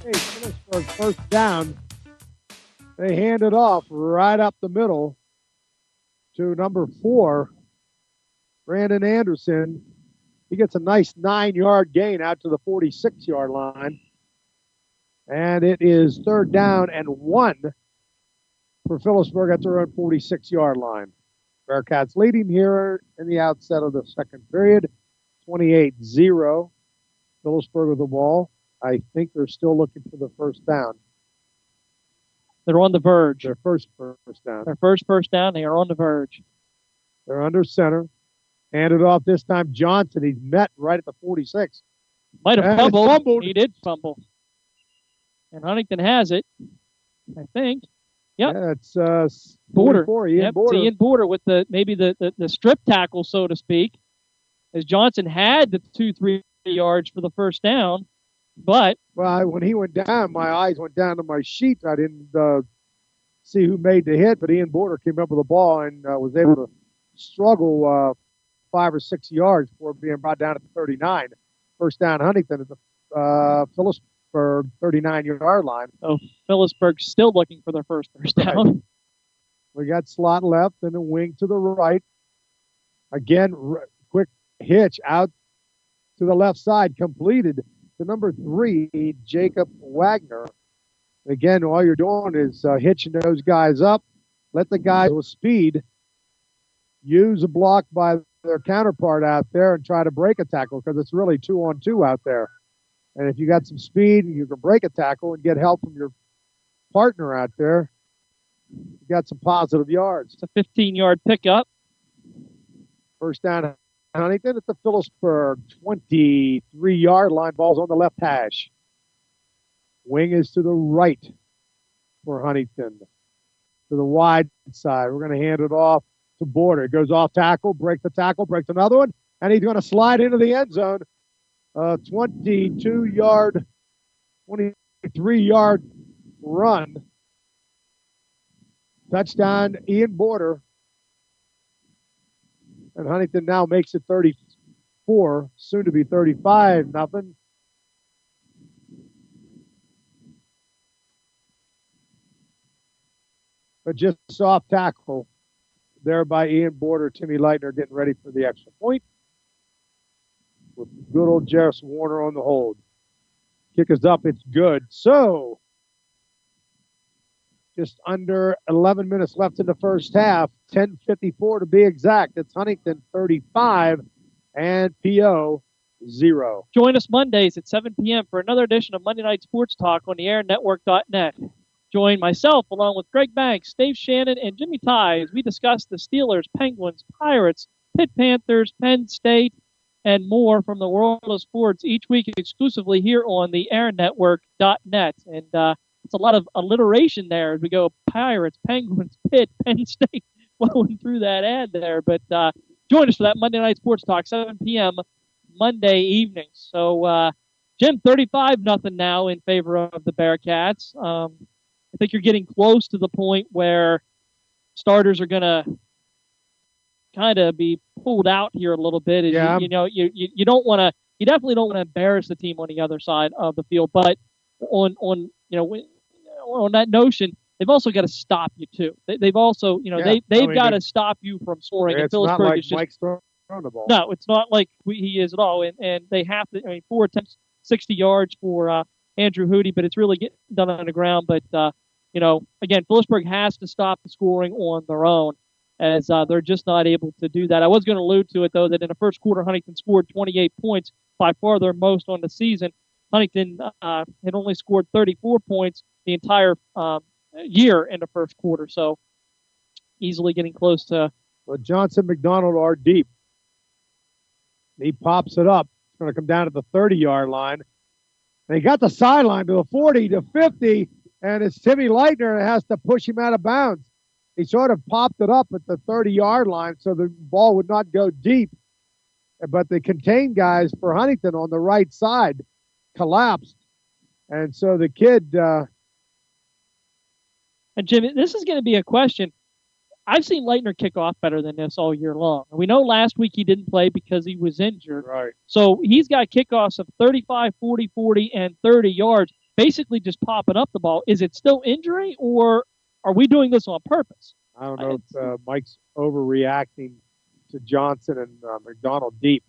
C: Hey, Phillipsburg first down. They hand it off right up the middle to number 4, Brandon Anderson. He gets a nice 9-yard gain out to the 46-yard line. And it is third down and 1 for Phillipsburg at their own 46-yard line. Bearcats leading here in the outset of the second period, 28-0. Phillipsburg with the ball. I think they're still looking for the first down.
B: They're on the verge.
C: Their first down.
B: Their first down. They are on the verge.
C: They're under center. Handed off this time, Johnson. He's met right at the 46.
B: Might have fumbled. He did fumble. And Huntington has it, I think. Yep.
C: Yeah, it's
B: Border.
C: Ian Border.
B: It's Ian Border with the strip tackle, so to speak, as Johnson had the 2-3 yards for the first down. But
C: when he went down, my eyes went down to my sheet. I didn't see who made the hit, but Ian Border came up with the ball and was able to struggle 5 or 6 yards before being brought down at the 39. First down, Huntington at the Phillipsburg 39-yard line.
B: Oh, Phillipsburg still looking for their first down.
C: Right. We got slot left and a wing to the right. Again, quick hitch out to the left side, completed to number 3, Jacob Wagner. Again, all you're doing is hitching those guys up. Let the guys with speed use a block by their counterpart out there and try to break a tackle, because it's really 2-on-2 out there. And if you got some speed, you can break a tackle and get help from your partner out there. You got some positive yards.
B: It's a 15-yard pickup.
C: First down, Huntington at the Phillipsburg 23-yard line. Ball's on the left hash. Wing is to the right for Huntington. To the wide side. We're going to hand it off to Border. It goes off tackle, breaks the tackle, breaks another one, and he's going to slide into the end zone. 23-yard run. Touchdown, Ian Border. And Huntington now makes it 34, soon to be 35-0. But just soft tackle there by Ian Border. Timmy Leitner getting ready for the extra point, with good old Jarris Warner on the hold. Kick is up. It's good. So, just under 11 minutes left in the first half. 10:54 to be exact. It's Huntington 35 and PO 0.
B: Join us Mondays at 7 p.m. for another edition of Monday Night Sports Talk on the airnetwork.net. Join myself along with Greg Banks, Dave Shannon, and Jimmy Ty as we discuss the Steelers, Penguins, Pirates, Pitt Panthers, Penn State, and more from the world of sports each week exclusively here on the airnetwork.net. And it's a lot of alliteration there as we go Pirates, Penguins, Pitt, Penn State, flowing through that ad there. But join us for that Monday Night Sports Talk, 7 p.m. Monday evening. So, Jim, 35-0 now in favor of the Bearcats. I think you're getting close to the point where starters are going to kind of be pulled out here a little bit.
C: Yeah.
B: You don't want to, you definitely don't want to embarrass the team on the other side of the field. But on that notion, they've also got to stop you too. They've also, they've got to stop you from scoring.
C: It's
B: and Phillipsburg
C: not like
B: is just,
C: Mike's throwing the ball.
B: No, it's not like he is at all. And they have to, 4 attempts, 60 yards for Andrew Hootie, but it's really getting done on the ground. But, again, Phillipsburg has to stop the scoring on their own, as they're just not able to do that. I was going to allude to it, though, that in the first quarter, Huntington scored 28 points, by far their most on the season. Huntington had only scored 34 points the entire year in the first quarter, so easily getting close to.
C: Well, Johnson McDonald are deep. He pops it up. It's going to come down to the 30-yard line. They got the sideline to the 40 to 50, and it's Timmy Leitner that has to push him out of bounds. He sort of popped it up at the 30-yard line so the ball would not go deep. But the contained guys for Huntington on the right side collapsed. And so the kid...
B: And, Jim, this is going to be a question. I've seen Leitner kick off better than this all year long. We know last week he didn't play because he was injured.
C: Right.
B: So he's got kickoffs of 35, 40, 40, and 30 yards, basically just popping up the ball. Is it still injury, or are we doing this on purpose?
C: I don't know if Mike's overreacting to Johnson and McDonald deep.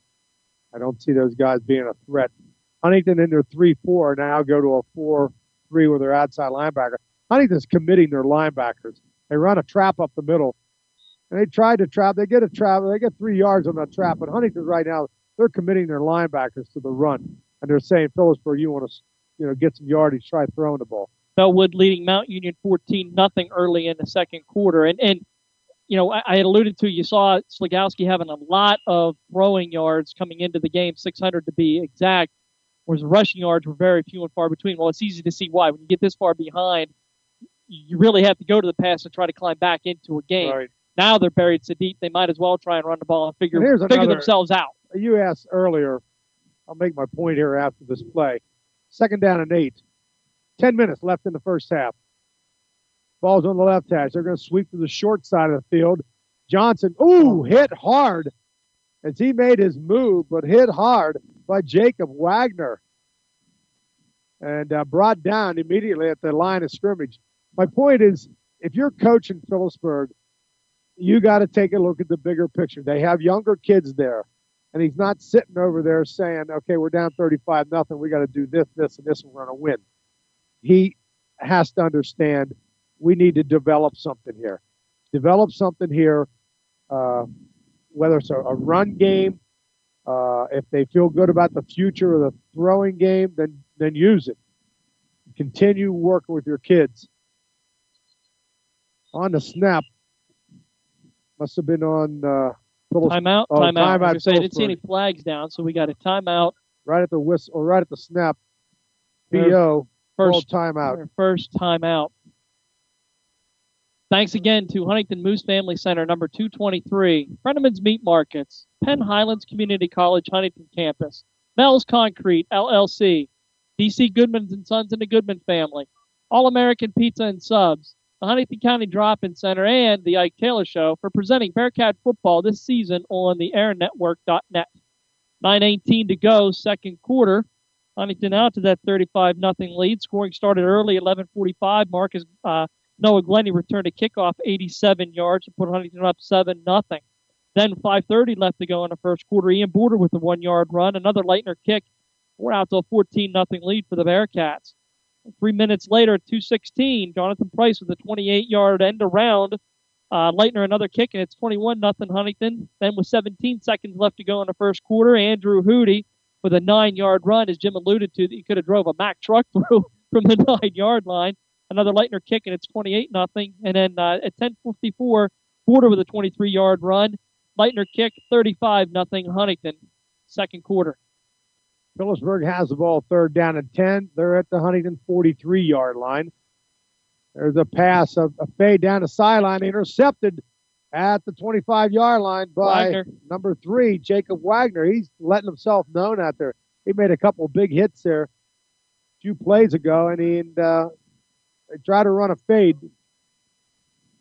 C: I don't see those guys being a threat. Huntington in their 3-4 now go to a 4-3 with their outside linebacker. Huntington's committing their linebackers. They run a trap up the middle, and they tried to trap. They get a trap. They get 3 yards on that trap. But Huntington right now, they're committing their linebackers to the run, and they're saying, Phillipsburg, you want to, get some yardage, try throwing the ball.
B: Bellwood leading Mount Union 14-0 early in the second quarter, and I had alluded to, you saw Sligowski having a lot of throwing yards coming into the game, 600 to be exact, whereas the rushing yards were very few and far between. Well, it's easy to see why. When you get this far behind, you really have to go to the pass and try to climb back into a game.
C: Right.
B: Now they're buried so deep, they might as well try and run the ball and figure themselves out.
C: You asked earlier, I'll make my point here after this play. 2nd down and 8. 10 minutes left in the first half. Ball's on the left hash. They're going to sweep to the short side of the field. Johnson, hit hard as he made his move, but hit hard by Jacob Wagner. And brought down immediately at the line of scrimmage. My point is, if you're coaching Phillipsburg, you got to take a look at the bigger picture. They have younger kids there. And he's not sitting over there saying, okay, we're down 35-0. We got to do this, this, and this, and we're going to win. He has to understand we need to develop something here. Whether it's a run game, if they feel good about the future of the throwing game, then use it. Continue working with your kids. On the snap, must have been on
B: timeout.
C: Timeout.
B: I didn't see any flags down, so we got a timeout.
C: Right at the whistle, or right at the snap. PO. First timeout.
B: First timeout. Thanks again to Huntington Moose Family Center, number 223, Frenneman's Meat Markets, Penn Highlands Community College, Huntington Campus, Mel's Concrete, LLC, D.C. Goodman & Sons and the Goodman Family, All-American Pizza and Subs, the Huntington County Drop-In Center, and the Ike Taylor Show for presenting Bearcat football this season on the airnetwork.net. 9:18 to go, second quarter. Huntington out to that 35-0 lead. Scoring started early, 11:45. Marcus Noah Glenny returned a kickoff 87 yards to put Huntington up 7-0. Then 5:30 left to go in the first quarter. Ian Border with a 1-yard run. Another Leitner kick. We're out to a 14-0 lead for the Bearcats. 3 minutes later, 2:16, Jonathan Price with a 28-yard end around. Leitner another kick, and it's 21-0 Huntington. Then with 17 seconds left to go in the first quarter, Andrew Hootie with a 9-yard run, as Jim alluded to, that he could have drove a Mack truck through from the 9-yard line. Another Leitner kick, and it's 28-0. And then at 10:54, Border with a 23-yard run. Leitner kick, 35-0 Huntington, second quarter.
C: Phillipsburg has the ball, third down and 10. They're at the Huntington 43-yard line. There's a pass, a fade down the sideline, intercepted at the 25-yard line by
B: Wagner.
C: Number 3, Jacob Wagner. He's letting himself known out there. He made a couple of big hits there a few plays ago, and they try to run a fade.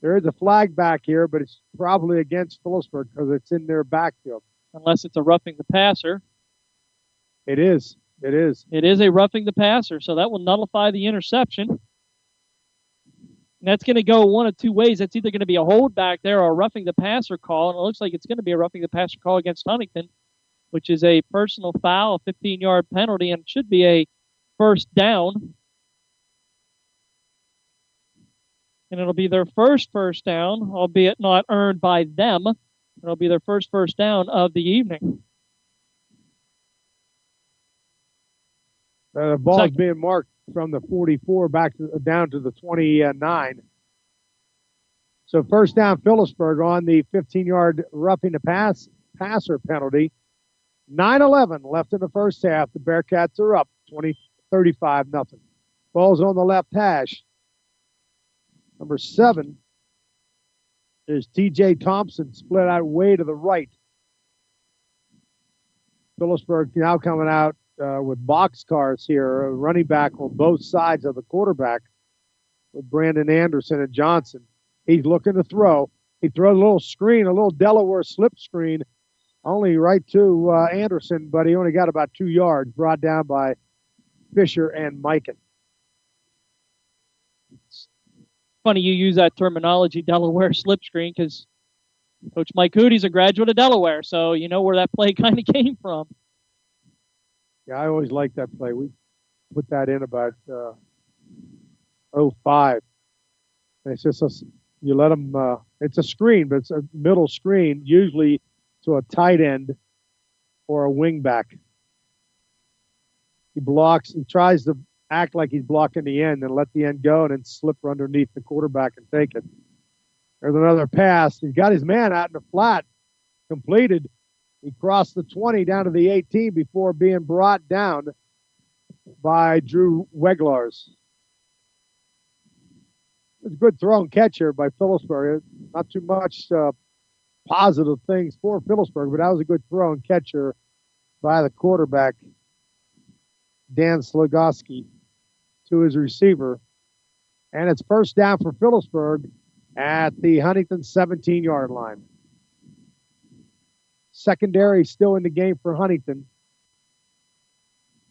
C: There is a flag back here, but it's probably against Phillipsburg because it's in their backfield.
B: Unless it's a roughing the passer.
C: It is.
B: It is a roughing the passer, so that will nullify the interception. And that's going to go one of two ways. That's either going to be a hold back there or a roughing the passer call, and it looks like it's going to be a roughing the passer call against Huntington, which is a personal foul, a 15-yard penalty, and it should be a first down. And it'll be their first down, albeit not earned by them. It'll be their first down of the evening.
C: The ball is being marked from the 44 down to the 29. So first down, Phillipsburg on the 15-yard roughing the passer penalty. 9:11 left in the first half. The Bearcats are up 35-0. Ball's on the left hash. Number 7 is T.J. Thompson, split out way to the right. Phillipsburg now coming out with boxcars here, a running back on both sides of the quarterback with Brandon Anderson and Johnson. He's looking to throw. He throws a little screen, a little Delaware slip screen, only right to Anderson, but he only got about 2 yards, brought down by Fisher and Mikan.
B: It's funny you use that terminology, Delaware slip screen, because Coach Mike Hootie's a graduate of Delaware, so you know where that play kind of came from.
C: Yeah, I always liked that play. We put that in about 05. And it's just you let them. It's a screen, but it's a middle screen, usually to a tight end or a wing back. He blocks. He tries to act like he's blocking the end and let the end go, and then slip underneath the quarterback and take it. There's another pass. He's got his man out in the flat, completed. He crossed the 20 down to the 18 before being brought down by Drew Weglars. It was a good throw and catch here by Phillipsburg. Not too much positive things for Phillipsburg, but that was a good throw and catcher by the quarterback, Dan Slogoski, to his receiver. And it's first down for Phillipsburg at the Huntington 17-yard line. Secondary still in the game for Huntington.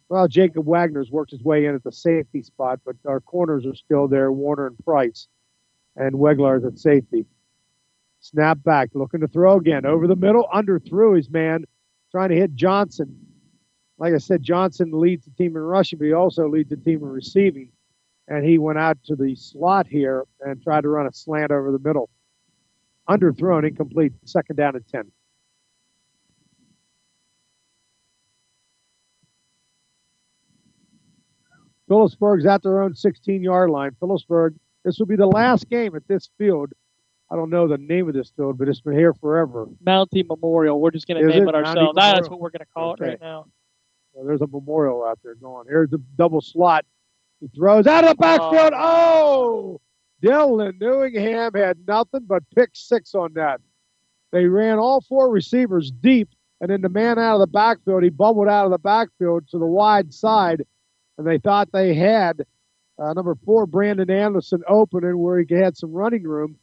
C: Well, Jacob Wagner's worked his way in at the safety spot, but our corners are still there, Warner and Price, and Weglars at safety. Snap back, looking to throw again. Over the middle, underthrew his man, trying to hit Johnson. Like I said, Johnson leads the team in rushing, but he also leads the team in receiving. And he went out to the slot here and tried to run a slant over the middle. Underthrown, incomplete, 2nd down and 10. Phillipsburg's at their own 16-yard line. Phillipsburg, this will be the last game at this field. I don't know the name of this field, but it's been here forever.
B: Mountie Memorial. We're just going to name it ourselves. That's what we're going to call it right now.
C: Well, there's a memorial out there going. Here's the double slot. He throws out of the backfield. Oh! Dylan Newingham had nothing but pick 6 on that. They ran all 4 receivers deep, and then the man out of the backfield, he bubbled out of the backfield to the wide side, and they thought they had number 4, Brandon Anderson, opening where he had some running room,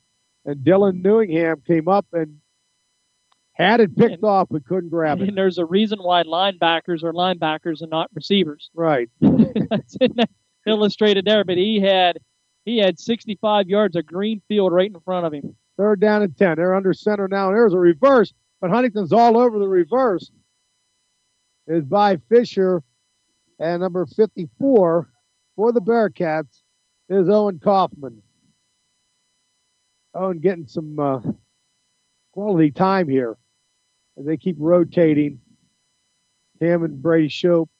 C: and Dylan Newingham came up and had it picked off but couldn't grab it.
B: And there's a reason why linebackers are linebackers and not receivers.
C: Right.
B: That's illustrated there, but he had 65 yards of green field right in front of him.
C: 3rd down and 10. They're under center now, and there's a reverse, but Huntington's all over the reverse. Is by Fisher, and number 54 for the Bearcats is Owen Kaufman. Owen getting some quality time here as they keep rotating. Him and Brady Shope.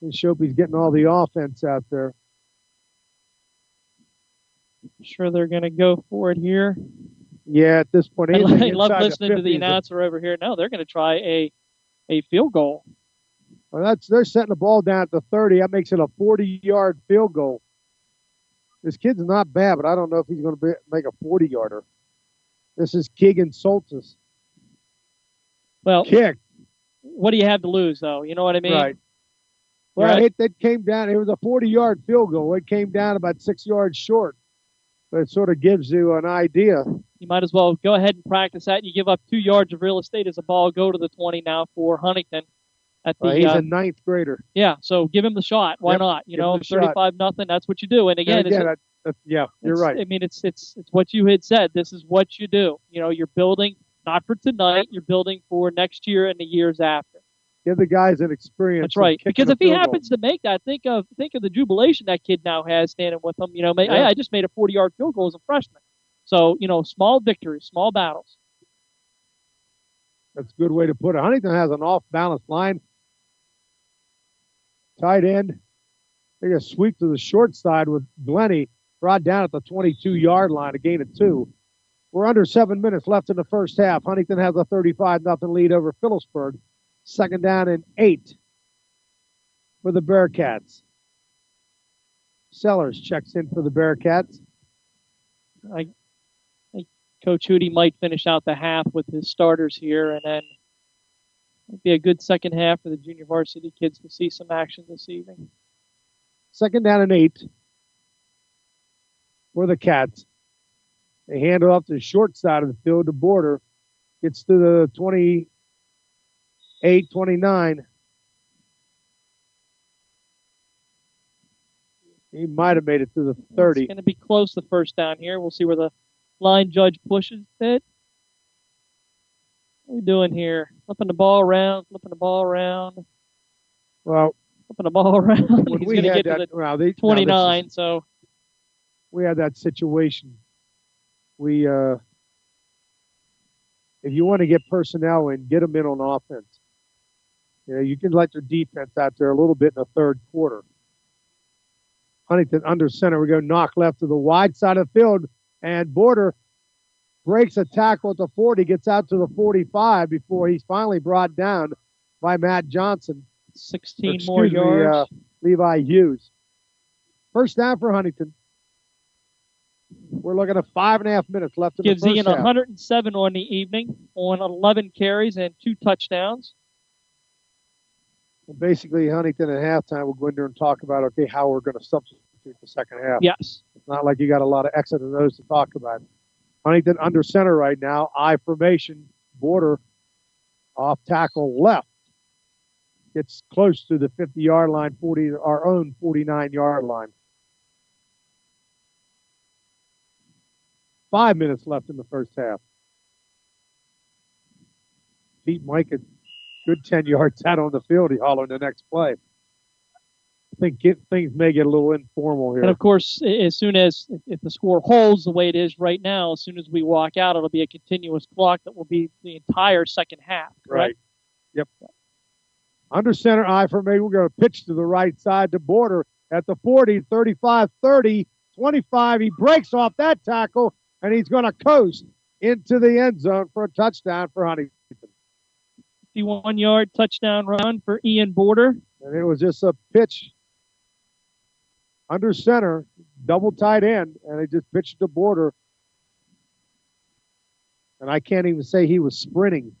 C: And Shope's getting all the offense out there.
B: I'm sure they're going to go for it here.
C: Yeah, at this point.
B: I love listening to the announcer over here. No, they're going to try a field goal.
C: Well, they're setting the ball down at the 30. That makes it a 40-yard field goal. This kid's not bad, but I don't know if he's going to make a 40-yarder. This is Keegan Soltis.
B: Well,
C: kick.
B: What do you have to lose, though? You know what I mean?
C: Right. Well, it came down. It was a 40-yard field goal. It came down about 6 yards short. But it sort of gives you an idea.
B: You might as well go ahead and practice that. You give up 2 yards of real estate as a ball go to the 20 now for Huntington.
C: He's a 9th grader.
B: Yeah, so give him the shot. Why not? You know, 35-0. That's what you do. And again,
C: you're right.
B: I mean, it's what you had said. This is what you do. You know, you're building not for tonight. You're building for next year and the years after.
C: Give the guys an experience.
B: That's right. Because if he happens to make that, think of the jubilation that kid now has standing with him. You know, I just made a 40-yard field goal as a freshman. So, you know, small victories, small battles.
C: That's a good way to put it. Huntington has an off-balance line. Tight end. They got a sweep to the short side with Glennie brought down at the 22-yard line, a gain of 2. We're under 7 minutes left in the first half. Huntington has a 35-0 lead over Phillipsburg. 2nd down and 8 for the Bearcats. Sellers checks in for the Bearcats.
B: I think Coach Hootie might finish out the half with his starters here, and then it'd be a good second half for the junior varsity kids to see some action this evening.
C: 2nd down and 8 for the Cats. They hand it off to the short side of the field. The border gets to the 28-29. He might have made it to the 30.
B: It's going to be close the first down here. We'll see where the line judge pushes it. What are we doing here? Flipping the ball around.
C: Well,
B: flipping the ball around.
C: When
B: He's
C: we
B: going to
C: had
B: get
C: that,
B: to the 29, so.
C: We had that situation. We, if you want to get personnel in, get them in on offense. You know, you can let your defense out there a little bit in the third quarter. Huntington under center. We go knock left to the wide side of the field, and Border breaks a tackle at the 40, gets out to the 45 before he's finally brought down by Matt Johnson.
B: 16 more yards.
C: Levi Hughes. First down for Huntington. We're looking at 5.5 minutes left in the first half.
B: Gives Ian 107 on the evening on 11 carries and 2 touchdowns.
C: And basically, Huntington at halftime will go in there and talk about, okay, how we're going to substitute the second half.
B: Yes.
C: It's not like you got a lot of X's and O's to talk about. Huntington under center right now. I formation. Border off tackle left. Gets close to the 50-yard line, our own 49-yard line. 5 minutes left in the first half. Pete Micah good 10 yards out on the field. He hollered the next play. I think things may get a little informal here.
B: And, of course, as soon as if the score holds the way it is right now, as soon as we walk out, it'll be a continuous clock that will be the entire second half. Correct?
C: Right. Yep. Under center, I formation. We're going to pitch to the right side to Border at the 40, 35, 30, 25. He breaks off that tackle, and he's going to coast into the end zone for a touchdown for Huntington.
B: 51-yard touchdown run for Ian Border.
C: And it was just a pitch under center, double tight end, and they just pitched to Border. And I can't even say he was sprinting.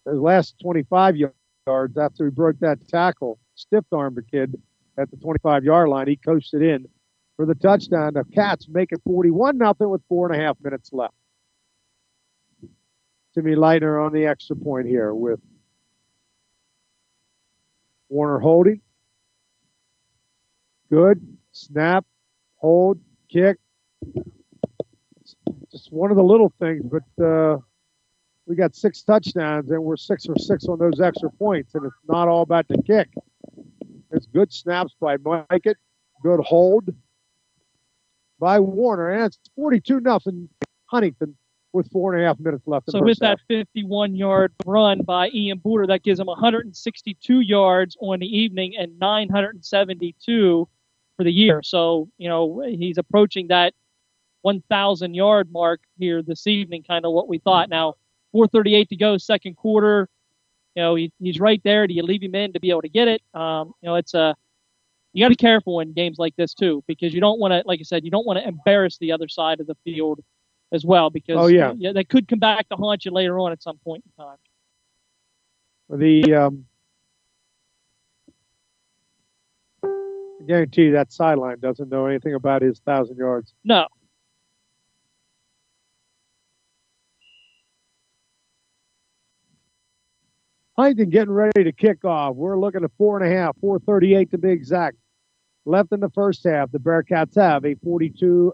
C: The last 25 yards after he broke that tackle, stiff-armed the kid at the 25-yard line. He coasted in for the touchdown. The Cats make it 41-0 with 4.5 minutes left. Timmy Leitner on the extra point here with Warner holding. Good. Snap. Hold. Kick. Just one of the little things, but we got 6 touchdowns, and we're 6 for 6 on those extra points, and it's not all about the kick. It's good snaps by Mike. Good hold by Warner, and it's 42-0 Huntington with 4.5 minutes left.
B: So with that 51-yard run by Ian Border, that gives him 162 yards on the evening and 972 for the year. So, he's approaching that 1,000-yard mark here this evening, kind of what we thought. Now, 4:38 to go, second quarter. He's right there. Do you leave him in to be able to get it? It's you got to be careful in games like this too, because you don't want to, like I said, you don't want to embarrass the other side of the field as well, because they could come back to haunt you later on at some point in time.
C: I guarantee you that sideline doesn't know anything about his 1,000 yards.
B: No.
C: Huntington getting ready to kick off. We're looking at 4.5, 4:38 to be exact. Left in the first half, the Bearcats have a 42-0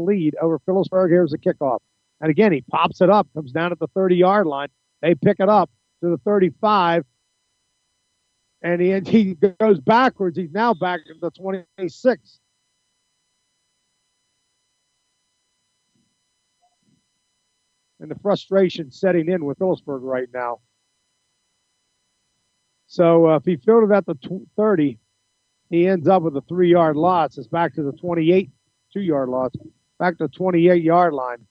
C: lead over Phillipsburg. Here's the kickoff. And again, he pops it up, comes down at the 30-yard line. They pick it up to the 35. And he goes backwards. He's now back at the 26. And the frustration setting in with Phillipsburg right now. So if he fielded at the 30, he ends up with a 3-yard loss. It's back to the 28, 2-yard loss, back to the 28-yard line.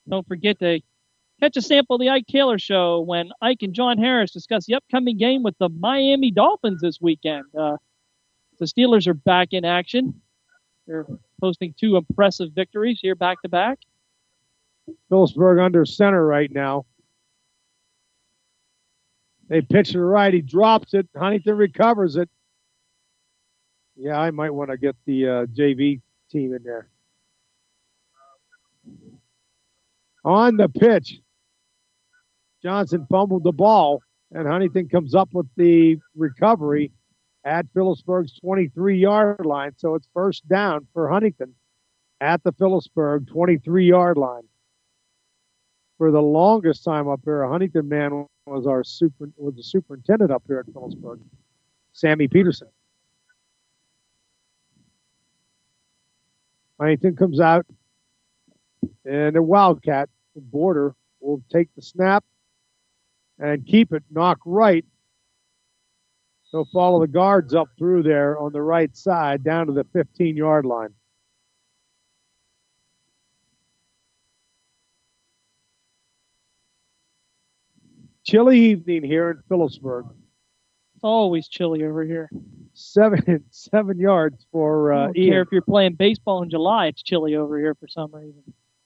B: Don't forget to catch a sample of the Ike Taylor Show when Ike and John Harris discuss the upcoming game with the Miami Dolphins this weekend. The Steelers are back in action. They're posting 2 impressive victories here back-to-back.
C: Phillipsburg under center right now. They pitch to the right. He drops it. Huntington recovers it. Yeah, I might want to get the JV team in there. On the pitch, Johnson fumbled the ball, and Huntington comes up with the recovery at Phillipsburg's 23-yard line. So it's first down for Huntington at the Phillipsburg 23-yard line. For the longest time up here, a Huntington man was the superintendent up here at Phillipsburg, Sammy Peterson. Huntington comes out, and the Wildcat, the Border, will take the snap and keep it, knock right. He'll follow the guards up through there on the right side down to the 15-yard line. Chilly evening here in Phillipsburg.
B: It's always chilly over here.
C: 7 yards for
B: I don't
C: Ian.
B: care if you're playing baseball in July, it's chilly over here for some reason.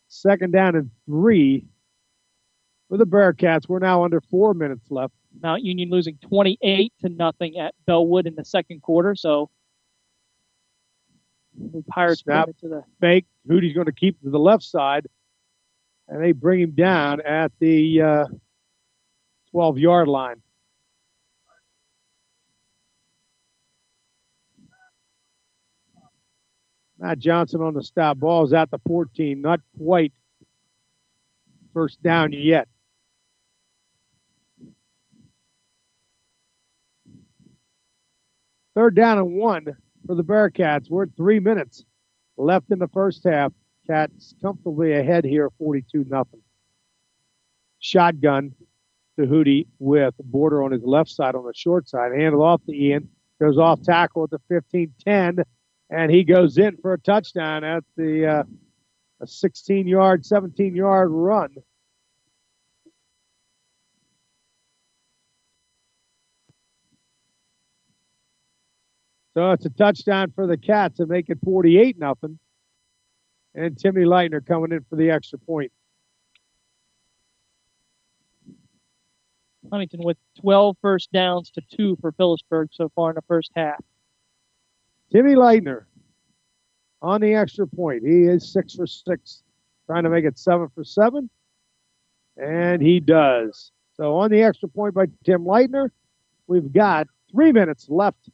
C: Second down and 3 for the Bearcats. We're now under 4 minutes left.
B: Mount Union losing 28-0 at Bellwood in the second quarter. So the Pirates
C: snap,
B: to the
C: fake. Hootie's going to keep to the left side, and they bring him down at the 12-yard line. Matt Johnson on the stop. Ball's at the 14. Not quite first down yet. Third down and 1 for the Bearcats. We're at 3 minutes left in the first half. Cats comfortably ahead here, 42-0. Shotgun to Hootie with Border on his left side on the short side. Handle off to Ian. Goes off tackle at the 15-10, and he goes in for a touchdown at the a 16-yard, 17-yard run. So it's a touchdown for the Cats to make it 48-0. And Timmy Leitner coming in for the extra point.
B: Huntington with 12 first downs to 2 for Phillipsburg so far in the first half.
C: Timmy Leitner on the extra point. He is 6 for 6, trying to make it 7 for 7. And he does. So on the extra point by Tim Leitner, we've got 3 minutes left.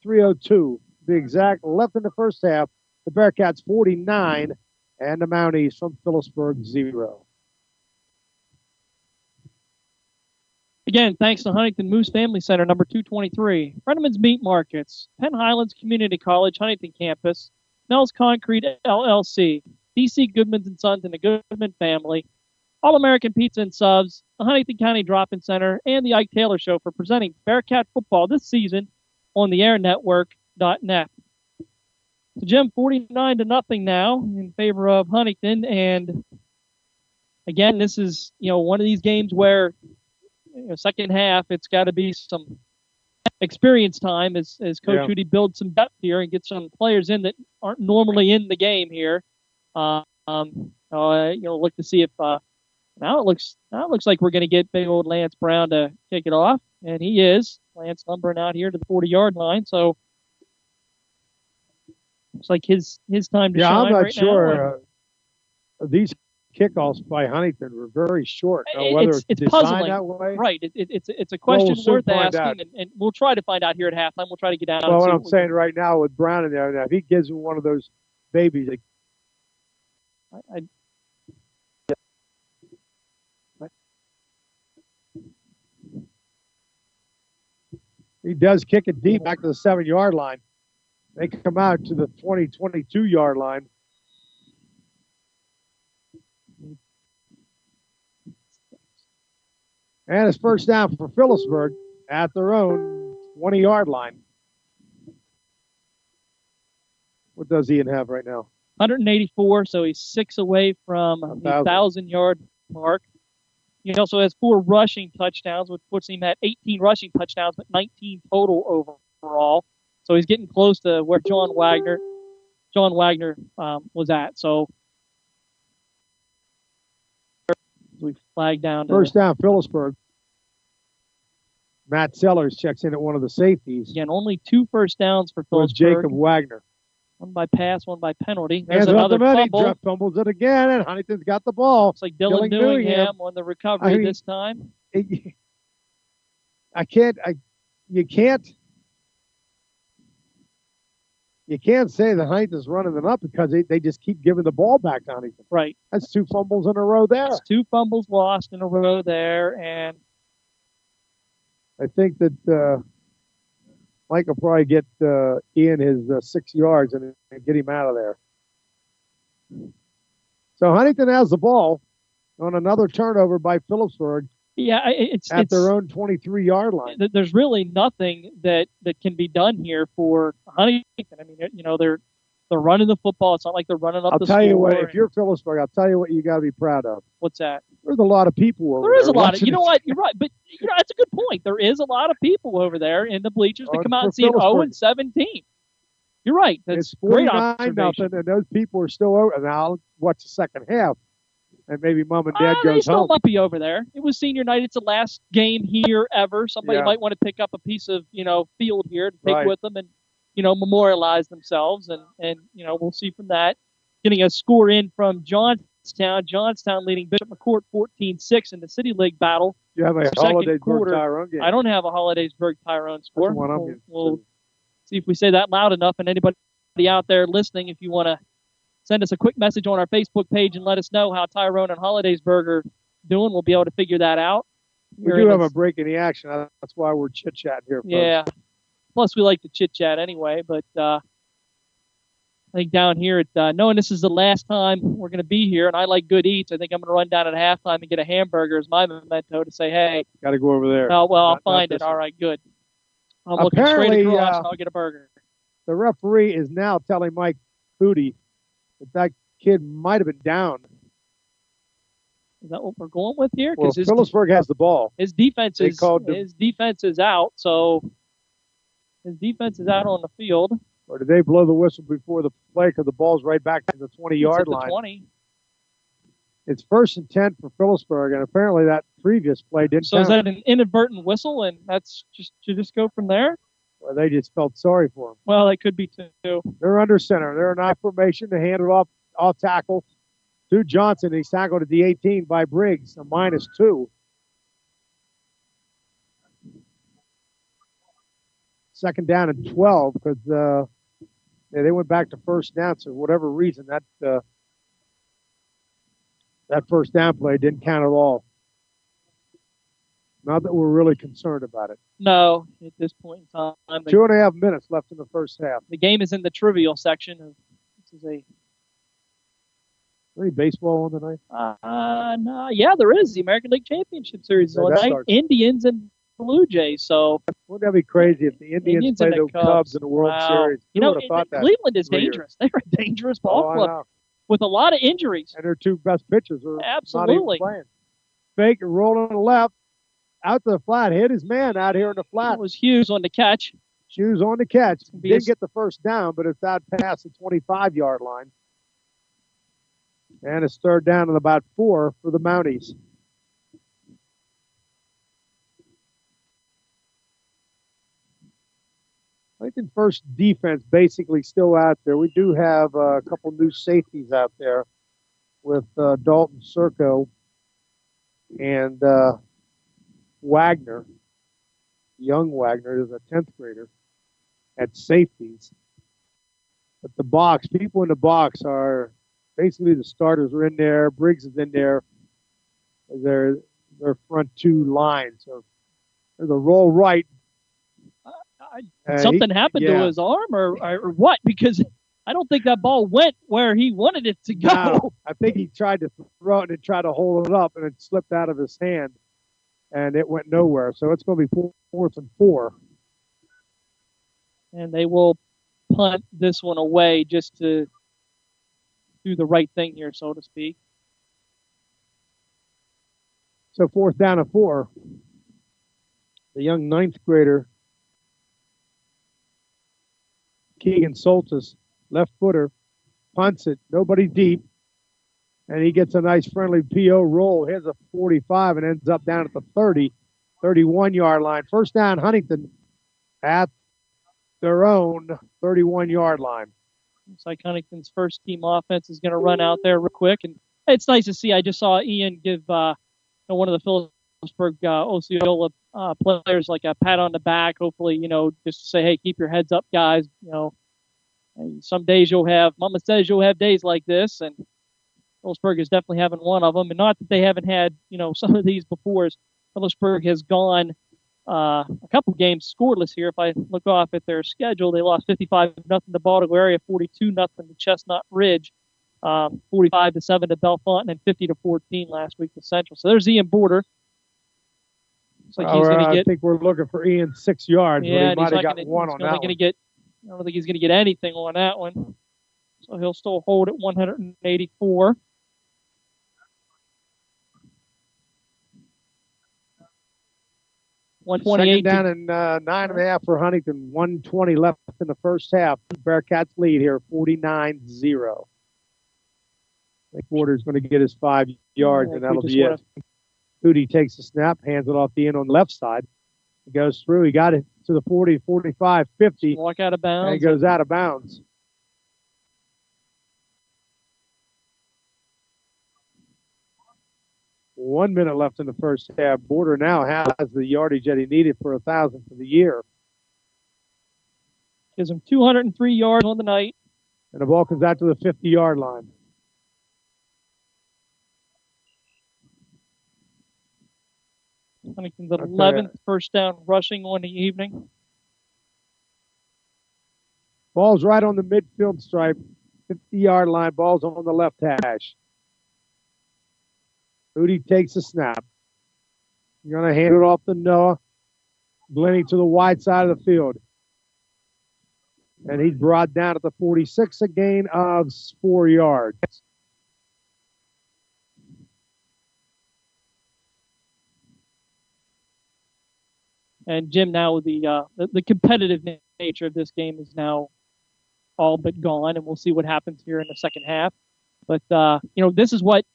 C: 3:02 to be exact, left in the first half. The Bearcats 49 and the Mounties from Phillipsburg 0.
B: Again, thanks to Huntington Moose Family Center, number 223. Frenneman's Meat Markets, Penn Highlands Community College, Huntington Campus, Mel's Concrete LLC, D.C. Goodman & Sons and the Goodman family, All-American Pizza and Subs, the Huntington County Drop-In Center, and the Ike Taylor Show for presenting Bearcat football this season on the airnetwork.net. So, Jim, 49-0 now in favor of Huntington. And, again, this is, one of these games where, second half, it's got to be some experience time as Coach Hootie builds some depth here and gets some players in that aren't normally in the game here. Look to see if now it looks like we're going to get big old Lance Brown to kick it off, and he is. Lance lumbering out here to the 40-yard line, so it's like his time to shine.
C: I'm not
B: right
C: sure. These kickoffs by Huntington were very short. Whether it's
B: puzzling
C: that way,
B: right? It's a question worth asking, and we'll try to find out here at halftime. We'll try to get down.
C: Well, what I'm saying right now with Brown in there, if he gives him one of those babies, he does kick it deep back to the 7-yard line. They come out to the 22-yard line. And it's first down for Phillipsburg at their own 20-yard line. What does Ian have right now?
B: 184, so he's 6 away from the 1,000-yard mark. He also has 4 rushing touchdowns, which puts him at 18 rushing touchdowns, but 19 total overall. So he's getting close to where John Wagner was at. So we flag down.
C: First down, Phillipsburg. Matt Sellers checks in at one of the safeties.
B: Again, only 2 first downs for Phillipsburg.
C: Jacob Wagner.
B: One by pass, one by penalty. There's
C: and
B: another fumble.
C: Jeff fumbles it again, and Huntington's got the ball.
B: It's like Dylan Newingham on the recovery this time.
C: You can't say that Huntington's running them up because they just keep giving the ball back to Huntington.
B: Right.
C: That's 2 fumbles in a row there.
B: That's 2 fumbles lost in a row there, and
C: I think that Mike will probably get Ian his 6 yards and get him out of there. So Huntington has the ball on another turnover by Phillipsburg.
B: Yeah, it's
C: their own 23-yard line.
B: There's really nothing that can be done here for Huntington. I mean, they're running the football. It's not like they're running up the score.
C: I'll tell you what, if you're Phillipsburg, I'll tell you what you got to be proud of.
B: What's that?
C: There's a lot of people over there.
B: There is a lot of, what, you're right, but that's a good point. There is a lot of people over there in the bleachers to come out and see an 0-17. You're right. That's great observation.
C: And those people are still over. And I'll watch the second half. And maybe mom and dad goes home.
B: They still might be over there. It was senior night. It's the last game here ever. Somebody might want to pick up a piece of, field here to take with them and, memorialize themselves. And we'll see from that. Getting a score in from Johnstown. Johnstown leading Bishop McCourt 14-6 in the City League battle.
C: You have a Hollidaysburg-Tyrone game.
B: I don't have a Hollidaysburg-Tyrone score. We'll see if we say that loud enough. And anybody out there listening, if you want to send us a quick message on our Facebook page and let us know how Tyrone and Hollidaysburg are doing. We'll be able to figure that out.
C: We do have a break in the action. That's why we're chit-chatting here, folks.
B: Yeah. Plus, we like to chit-chat anyway, but I think down here, knowing this is the last time we're going to be here, and I like good eats, I think I'm going to run down at halftime and get a hamburger as my memento to say, hey.
C: Got to go over there.
B: Oh, well, I'll find it. All right, good. I'm looking straight across, and I'll get a burger.
C: The referee is now telling Mike Hootie that kid might have been down.
B: Is that what we're going with here?
C: Well, Phillipsburg has the ball.
B: His defense is out, so his defense is out on the field.
C: Or did they blow the whistle before the play because the ball's right back to the 20-yard line?
B: 20.
C: It's 1st and 10 for Phillipsburg, and apparently that previous play didn't count.
B: Is that an inadvertent whistle, and that's just go from there?
C: Or they just felt sorry for him.
B: Well, that could be too.
C: They're under center. They're in I formation to hand it off tackle to Johnson. He's tackled at the 18 by Briggs, a -2. Second down and 12 because they went back to first down. So for whatever reason, that first down play didn't count at all. Not that we're really concerned about it.
B: No, at this point in time.
C: 2.5 minutes left in the first half.
B: The game is in the trivial section. This is
C: any baseball on tonight?
B: No, yeah, there is. The American League Championship Series on tonight. Indians and Blue Jays. So
C: wouldn't that be crazy if the Indians played the Cubs in the World Series?
B: You know, Cleveland is dangerous. They're a dangerous ball club with a lot of injuries.
C: And their two best pitchers are
B: absolutely
C: not even playing. Fake and rolling left. Out to the flat, hit his man out here in the flat.
B: It was Hughes on the catch.
C: Hughes on the catch. Didn't get the first down, but it's out past the 25-yard line. And it's 3rd down and about 4 for the Mounties. Lincoln First defense basically still out there. We do have a couple new safeties out there with Dalton Serco and Wagner, young Wagner, is a 10th grader at safeties. But the box, people in the box are basically the starters are in there. Briggs is in there. Their front two lines. So there's a roll right.
B: Something happened to his arm or what? Because I don't think that ball went where he wanted it to go.
C: No, I think he tried to throw it and try to hold it up, and it slipped out of his hand. And it went nowhere. So it's going to be 4th and 4.
B: And they will punt this one away just to do the right thing here, so to speak.
C: So 4th down and 4. The young 9th grader, Keegan Soltis, left footer, punts it. Nobody deep. And he gets a nice friendly PO roll. Here's a 45 and ends up down at the 30, 31-yard line. First down, Huntington at their own 31-yard line.
B: Looks like Huntington's first team offense is going to run out there real quick. And it's nice to see. I just saw Ian give one of the Phillipsburg Osceola players like a pat on the back. Hopefully, just to say, hey, keep your heads up, guys. Some days Mama says you'll have days like this. And Phillipsburg is definitely having one of them, and not that they haven't had, some of these before. Phillipsburg has gone a couple games scoreless here. If I look off at their schedule, they lost 55-0 to Baltimore area, 42-0 to Chestnut Ridge, 45-7 to Bellefontaine, and 50-14 last week to Central. So there's Ian Border. Looks like he's going to get.
C: I think we're looking for Ian 6 yards, but he might have got one on that one.
B: I don't think he's going to get anything on that one. So he'll still hold at 184.
C: Second down and 9.5 for Huntington. 1:20 left in the first half. Bearcats lead here, 49-0. I think Porter's going to get his 5 yards, and that'll be it. Hootie takes the snap, hands it off the end on the left side. He goes through. He got it to the 40, 45, 50.
B: Walk out of bounds.
C: And he goes out of bounds. One minute left in the first half. Border now has the yardage that he needed for 1,000 for the year.
B: Gives him 203 yards on the night.
C: And the ball comes out to the 50-yard line.
B: Huntington's 11th first down rushing on the evening.
C: Ball's right on the midfield stripe, 50-yard line. Ball's on the left hash. Moody takes the snap. You're going to hand it off to Noah, blending to the wide side of the field. And he's brought down at the 46, a gain of 4 yards.
B: And Jim, now the competitive nature of this game is now all but gone, and we'll see what happens here in the second half. But this is what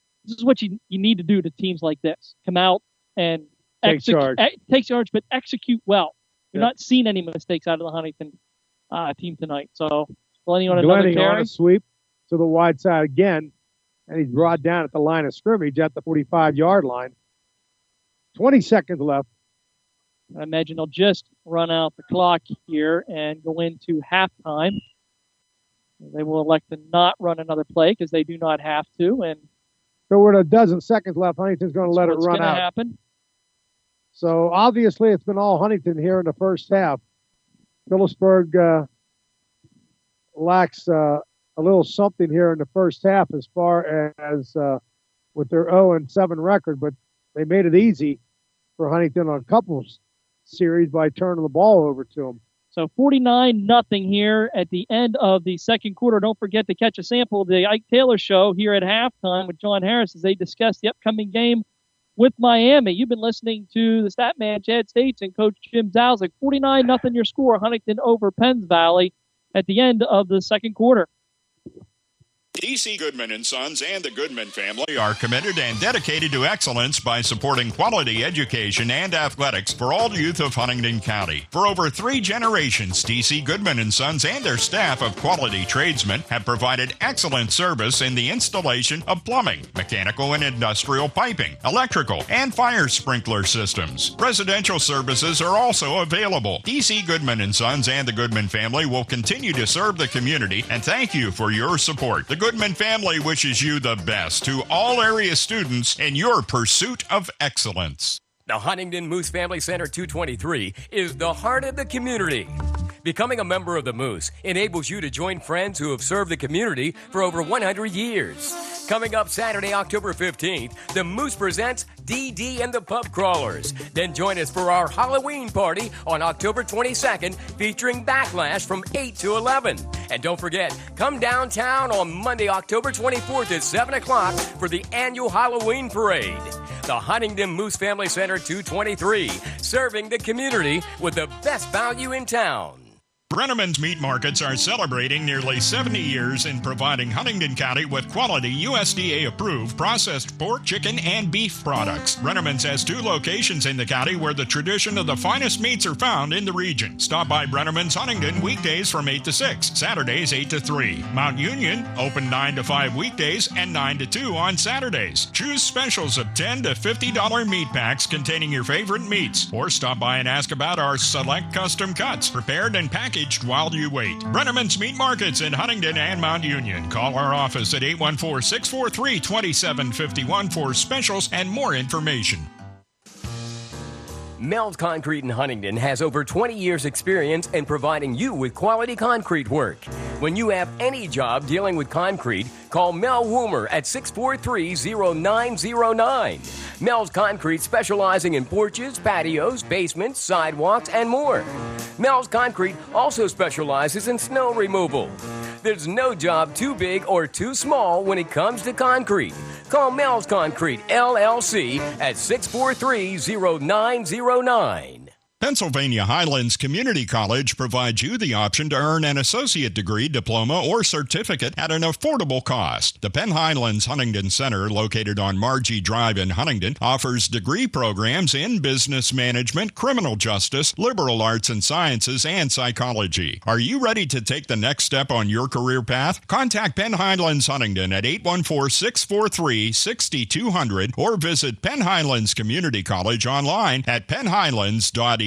B: you need to do to teams like this: come out and take charge, but execute well. You're not seeing any mistakes out of the Huntington team tonight. So Glennie on another carry.
C: On a sweep to the wide side again, and he's brought down at the line of scrimmage at the 45-yard line. 20 seconds left.
B: I imagine they'll just run out the clock here and go into halftime. They will elect to not run another play because they do not have to. And
C: so with a dozen seconds left, Huntington's going to let it run out.
B: What's going to happen?
C: So obviously it's been all Huntington here in the first half. Phillipsburg lacks a little something here in the first half as far as with their 0-7 record, but they made it easy for Huntington on a couple series by turning the ball over to them.
B: So 49-0 here at the end of the second quarter. Don't forget to catch a sample of the Ike Taylor Show here at halftime with John Harris as they discuss the upcoming game with Miami. You've been listening to the stat man, Chad States, and Coach Jim Zauzig. 49-0 your score, Huntington over Penns Valley at the end of the second quarter.
D: D.C. Goodman & Sons and the Goodman family are committed and dedicated to excellence by supporting quality education and athletics for all youth of Huntingdon County. For over 3 generations, D.C. Goodman & Sons and their staff of quality tradesmen have provided excellent service in the installation of plumbing, mechanical and industrial piping, electrical, and fire sprinkler systems. Residential services are also available. D.C. Goodman & Sons and the Goodman family will continue to serve the community, and thank you for your support. The Goodman family wishes you the best to all area students in your pursuit of excellence.
A: The Huntingdon Moose Family Center 223 is the heart of the community. Becoming a member of the Moose enables you to join friends who have served the community for over 100 years. Coming up Saturday, October 15th, the Moose presents DD and the Pub Crawlers. Then join us for our Halloween party on October 22nd, featuring Backlash from 8 to 11. And don't forget, come downtown on Monday, October 24th at 7 o'clock for the annual Halloween parade. The Huntingdon Moose Family Center 223, serving the community with the best value in town.
D: Brenneman's Meat Markets are celebrating nearly 70 years in providing Huntingdon County with quality USDA-approved processed pork, chicken, and beef products. Brenneman's has 2 locations in the county where the tradition of the finest meats are found in the region. Stop by Brenneman's Huntingdon weekdays from 8 to 6, Saturdays 8 to 3. Mount Union, open 9 to 5 weekdays and 9 to 2 on Saturdays. Choose specials of $10 to $50 meat packs containing your favorite meats. Or stop by and ask about our select custom cuts, prepared and packaged while you wait. Brenneman's Meat Markets in Huntingdon and Mount Union. Call our office at 814-643-2751 for specials and more information.
A: Mel's Concrete in Huntingdon has over 20 years' experience in providing you with quality concrete work. When you have any job dealing with concrete, call Mel Woomer at 643-0909. Mel's Concrete specializing in porches, patios, basements, sidewalks, and more. Mel's Concrete also specializes in snow removal. There's no job too big or too small when it comes to concrete. Call Mel's Concrete, LLC at 643-0909.
D: Pennsylvania Highlands Community College provides you the option to earn an associate degree, diploma, or certificate at an affordable cost. The Penn Highlands Huntingdon Center, located on Margie Drive in Huntingdon, offers degree programs in business management, criminal justice, liberal arts and sciences, and psychology. Are you ready to take the next step on your career path? Contact Penn Highlands Huntingdon at 814-643-6200 or visit Penn Highlands Community College online at pennhighlands.edu.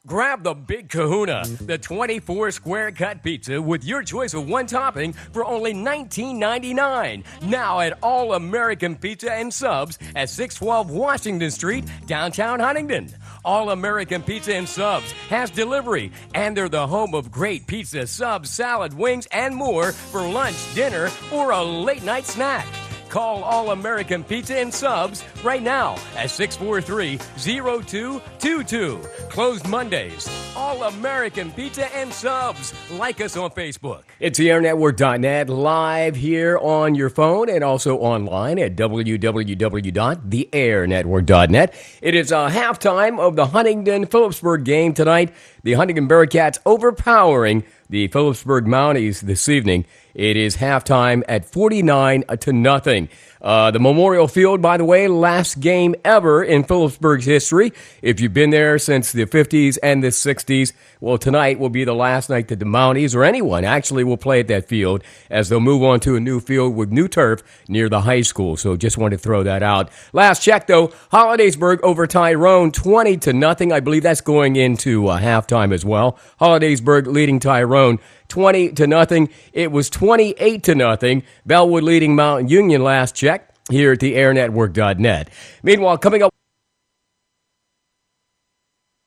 A: Grab the Big Kahuna, the 24 square cut pizza with your choice of one topping for only $19.99. Now at All American Pizza and Subs at 612 Washington Street, downtown Huntingdon. All American Pizza and Subs has delivery, and they're the home of great pizza, subs, salad, wings, and more for lunch, dinner, or a late night snack. Call All American Pizza and Subs right now at 643-0222. Closed Mondays. All American Pizza and Subs. Like us on Facebook. It's theairnetwork.net, live here on your phone and also online at www.theairnetwork.net. It is a halftime of the Huntingdon-Phillipsburg game tonight. The Huntingdon Bearcats overpowering the Phillipsburg Mounties this evening. It is halftime at 49-0. The Memorial Field, by the way, last game ever in Phillipsburg's history. If you've been there since the 50s and the 60s, well, tonight will be the last night that the Mounties or anyone actually will play at that field, as they'll move on to a new field with new turf near the high school. So just wanted to throw that out. Last check, though, Hollidaysburg over Tyrone 20-0. I believe that's going into halftime as well. Hollidaysburg leading Tyrone 20-0. It was 28-0. Bellwood leading Mount Union last check here at the airnetwork.net. Meanwhile, coming up.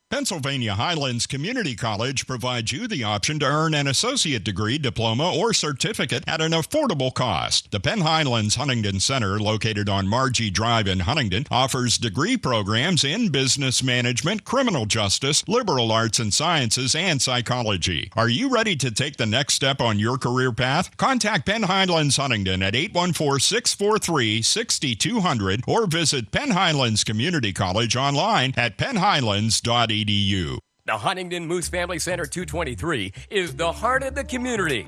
D: Pennsylvania Highlands Community College provides you the option to earn an associate degree, diploma, or certificate at an affordable cost. The Penn Highlands Huntingdon Center, located on Margie Drive in Huntingdon, offers degree programs in business management, criminal justice, liberal arts and sciences, and psychology. Are you ready to take the next step on your career path? Contact Penn Highlands Huntingdon at 814-643-6200 or visit Penn Highlands Community College online at pennhighlands.edu. The
A: Huntingdon Moose Family Center 223 is the heart of the community.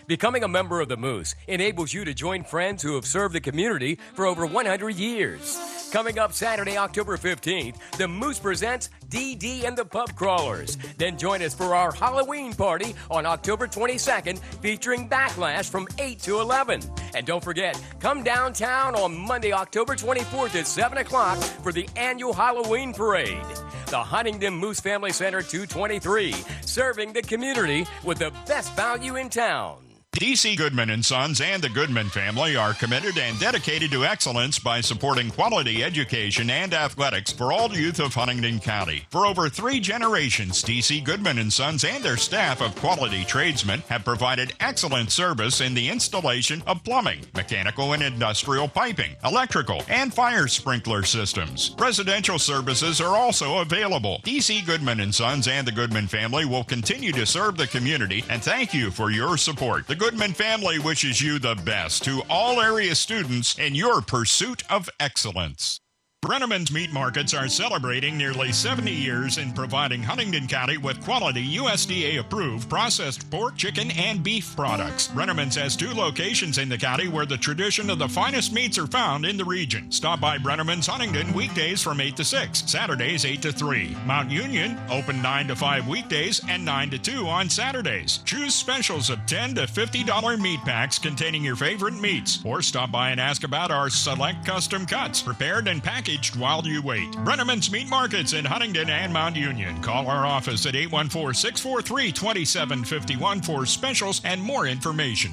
A: Becoming a member of the Moose enables you to join friends who have served the community for over 100 years. Coming up Saturday, October 15th, the Moose presents DD and the Pub Crawlers. Then join us for our Halloween party on October 22nd, featuring Backlash from 8 to 11. And don't forget, come downtown on Monday, October 24th at 7 o'clock for the annual Halloween parade. The Huntingdon Moose Family Center 223, serving the community with the best value in town.
D: D.C. Goodman & Sons and the Goodman family are committed and dedicated to excellence by supporting quality education and athletics for all youth of Huntingdon County. For over 3 generations, D.C. Goodman & Sons and their staff of quality tradesmen have provided excellent service in the installation of plumbing, mechanical and industrial piping, electrical, and fire sprinkler systems. Residential services are also available. D.C. Goodman & Sons and the Goodman family will continue to serve the community, and thank you for your support. The Goodman family wishes you the best to all area students in your pursuit of excellence. Brenneman's Meat Markets are celebrating nearly 70 years in providing Huntingdon County with quality USDA-approved processed pork, chicken, and beef products. Brenneman's has 2 locations in the county where the tradition of the finest meats are found in the region. Stop by Brenneman's Huntingdon weekdays from 8 to 6, Saturdays 8 to 3. Mount Union, open 9 to 5 weekdays and 9 to 2 on Saturdays. Choose specials of $10 to $50 meat packs containing your favorite meats. Or stop by and ask about our select custom cuts, prepared and packaged while you wait. Brenneman's Meat Markets in Huntingdon and Mount Union. Call our office at 814-643-2751 for specials and more information.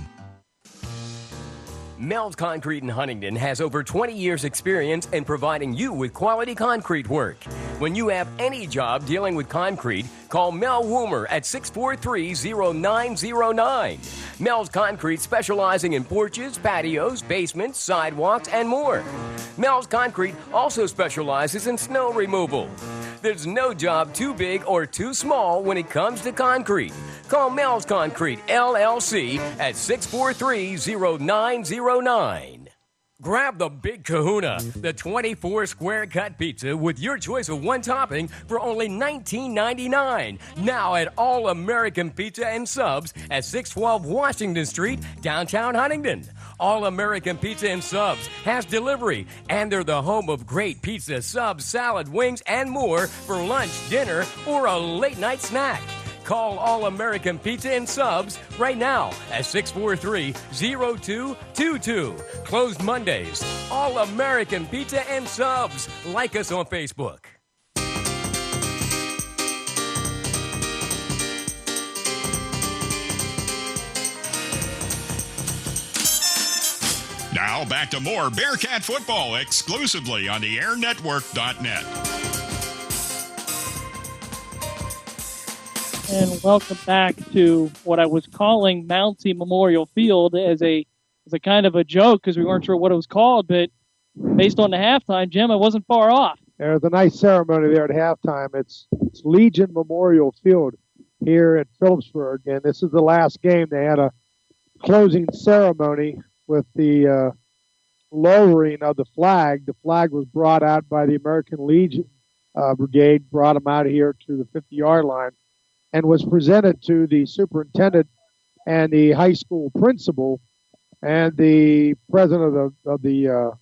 A: Mel's Concrete in Huntingdon has over 20 years experience in providing you with quality concrete work. When you have any job dealing with concrete, call Mel Woomer at 643-0909. Mel's Concrete specializing in porches, patios, basements, sidewalks, and more. Mel's Concrete also specializes in snow removal. There's no job too big or too small when it comes to concrete. Call Mel's Concrete, LLC at 643-0909. Grab the Big Kahuna, the 24 square cut pizza with your choice of one topping for only $19.99. Now at All American Pizza and Subs at 612 Washington Street, downtown Huntingdon. All American Pizza and Subs has delivery, and they're the home of great pizza, subs, salad, wings, and more for lunch, dinner, or a late night snack. Call All American Pizza and Subs right now at 643-0222. Closed Mondays. All American Pizza and Subs. Like us on Facebook.
D: Now back to more Bearcat football exclusively on the airnetwork.net.
B: And welcome back to what I was calling Mountie Memorial Field as a kind of a joke because we weren't sure what it was called, but based on the halftime, Jim, I wasn't far off.
C: There's a nice ceremony there at halftime. It's Legion Memorial Field here at Phillipsburg, and this is the last game. They had a closing ceremony with the lowering of the flag. The flag was brought out by the American Legion Brigade, brought them out here to the 50-yard line, and was presented to the superintendent and the high school principal and the president of the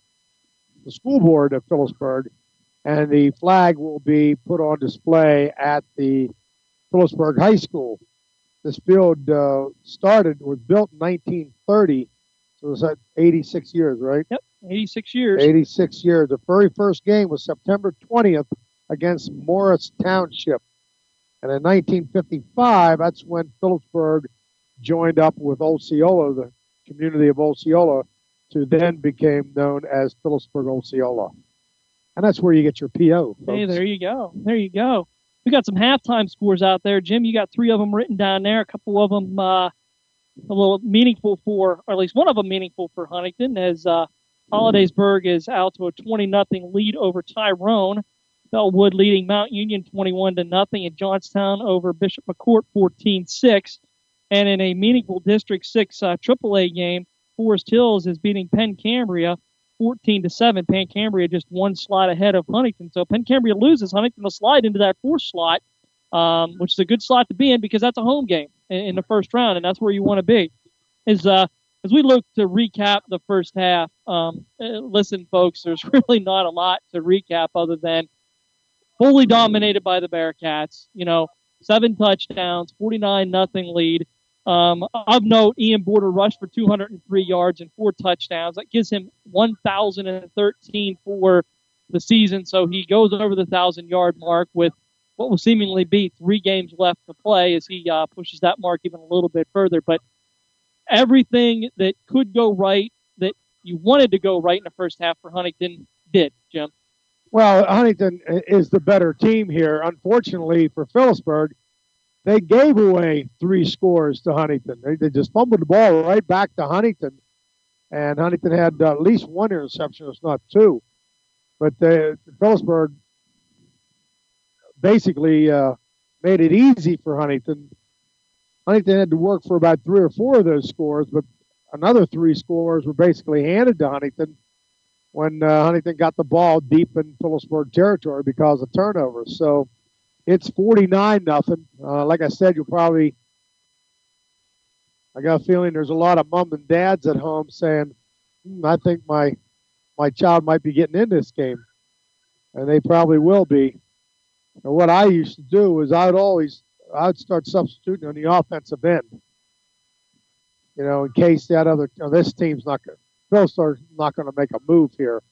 C: school board of Phillipsburg. And the flag will be put on display at the Phillipsburg High School. This field was built in 1930, so it was at 86 years, right?
B: Yep, 86 years.
C: 86 years. The very first game was September 20th against Morris Township. And in 1955, that's when Phillipsburg joined up with Osceola, the community of Osceola, to then became known as Phillipsburg Osceola. And that's where you get your PO, folks.
B: Hey, there you go. There you go. We got some halftime scores out there. Jim, you got 3 of them written down there. A couple of them a little meaningful or at least one of them meaningful for Huntington, as Hollidaysburg is out to a 20-0 lead over Tyrone. Bellwood leading Mount Union 21-0, and Johnstown over Bishop McCourt 14-6. And in a meaningful District 6 AAA game, Forest Hills is beating Penn Cambria 14-7. Penn Cambria just one slot ahead of Huntington. So Penn Cambria loses. Huntington will slide into that 4th slot, which is a good slot to be in because that's a home game in the first round, and that's where you want to be. As we look to recap the first half, listen, folks, there's really not a lot to recap other than fully dominated by the Bearcats. 7 touchdowns, 49-0 lead. Of note, Ian Border rushed for 203 yards and 4 touchdowns. That gives him 1,013 for the season. So he goes over the 1,000-yard mark with what will seemingly be 3 games left to play as he pushes that mark even a little bit further. But everything that could go right, that you wanted to go right in the first half for Huntington, did, Jim.
C: Well, Huntington is the better team here. Unfortunately for Phillipsburg, they gave away 3 scores to Huntington. They just fumbled the ball right back to Huntington, and Huntington had at least 1 interception, if not 2. But Phillipsburg basically made it easy for Huntington. Huntington had to work for about 3 or 4 of those scores, but another 3 scores were basically handed to Huntington when Huntington got the ball deep in Phillipsburg territory because of turnovers. So it's 49-0. Like I said, I got a feeling there's a lot of mom and dads at home saying, I think my child might be getting in this game. And they probably will be. And what I used to do is I'd start substituting on the offensive end. In case this team's not going to, Phillipsburg's not going to make a move here,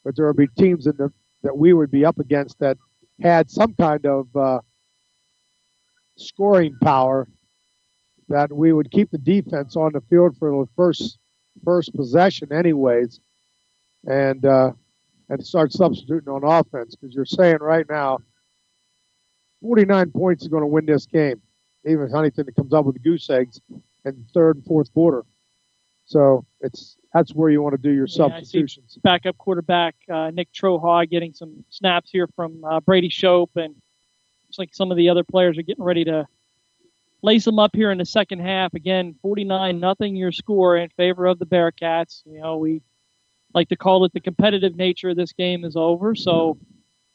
C: but there will be teams that we would be up against that had some kind of scoring power, that we would keep the defense on the field for the first possession anyways, and start substituting on offense, because you're saying right now 49 points is going to win this game, even if Huntington comes up with goose eggs in 3rd and 4th quarter. So that's where you want to do your substitutions.
B: Backup quarterback Nick Troha getting some snaps here from Brady Shope, and looks like some of the other players are getting ready to lace them up here in the second half. Again, 49-0 your score in favor of the Bearcats. We like to call it the competitive nature of this game is over, so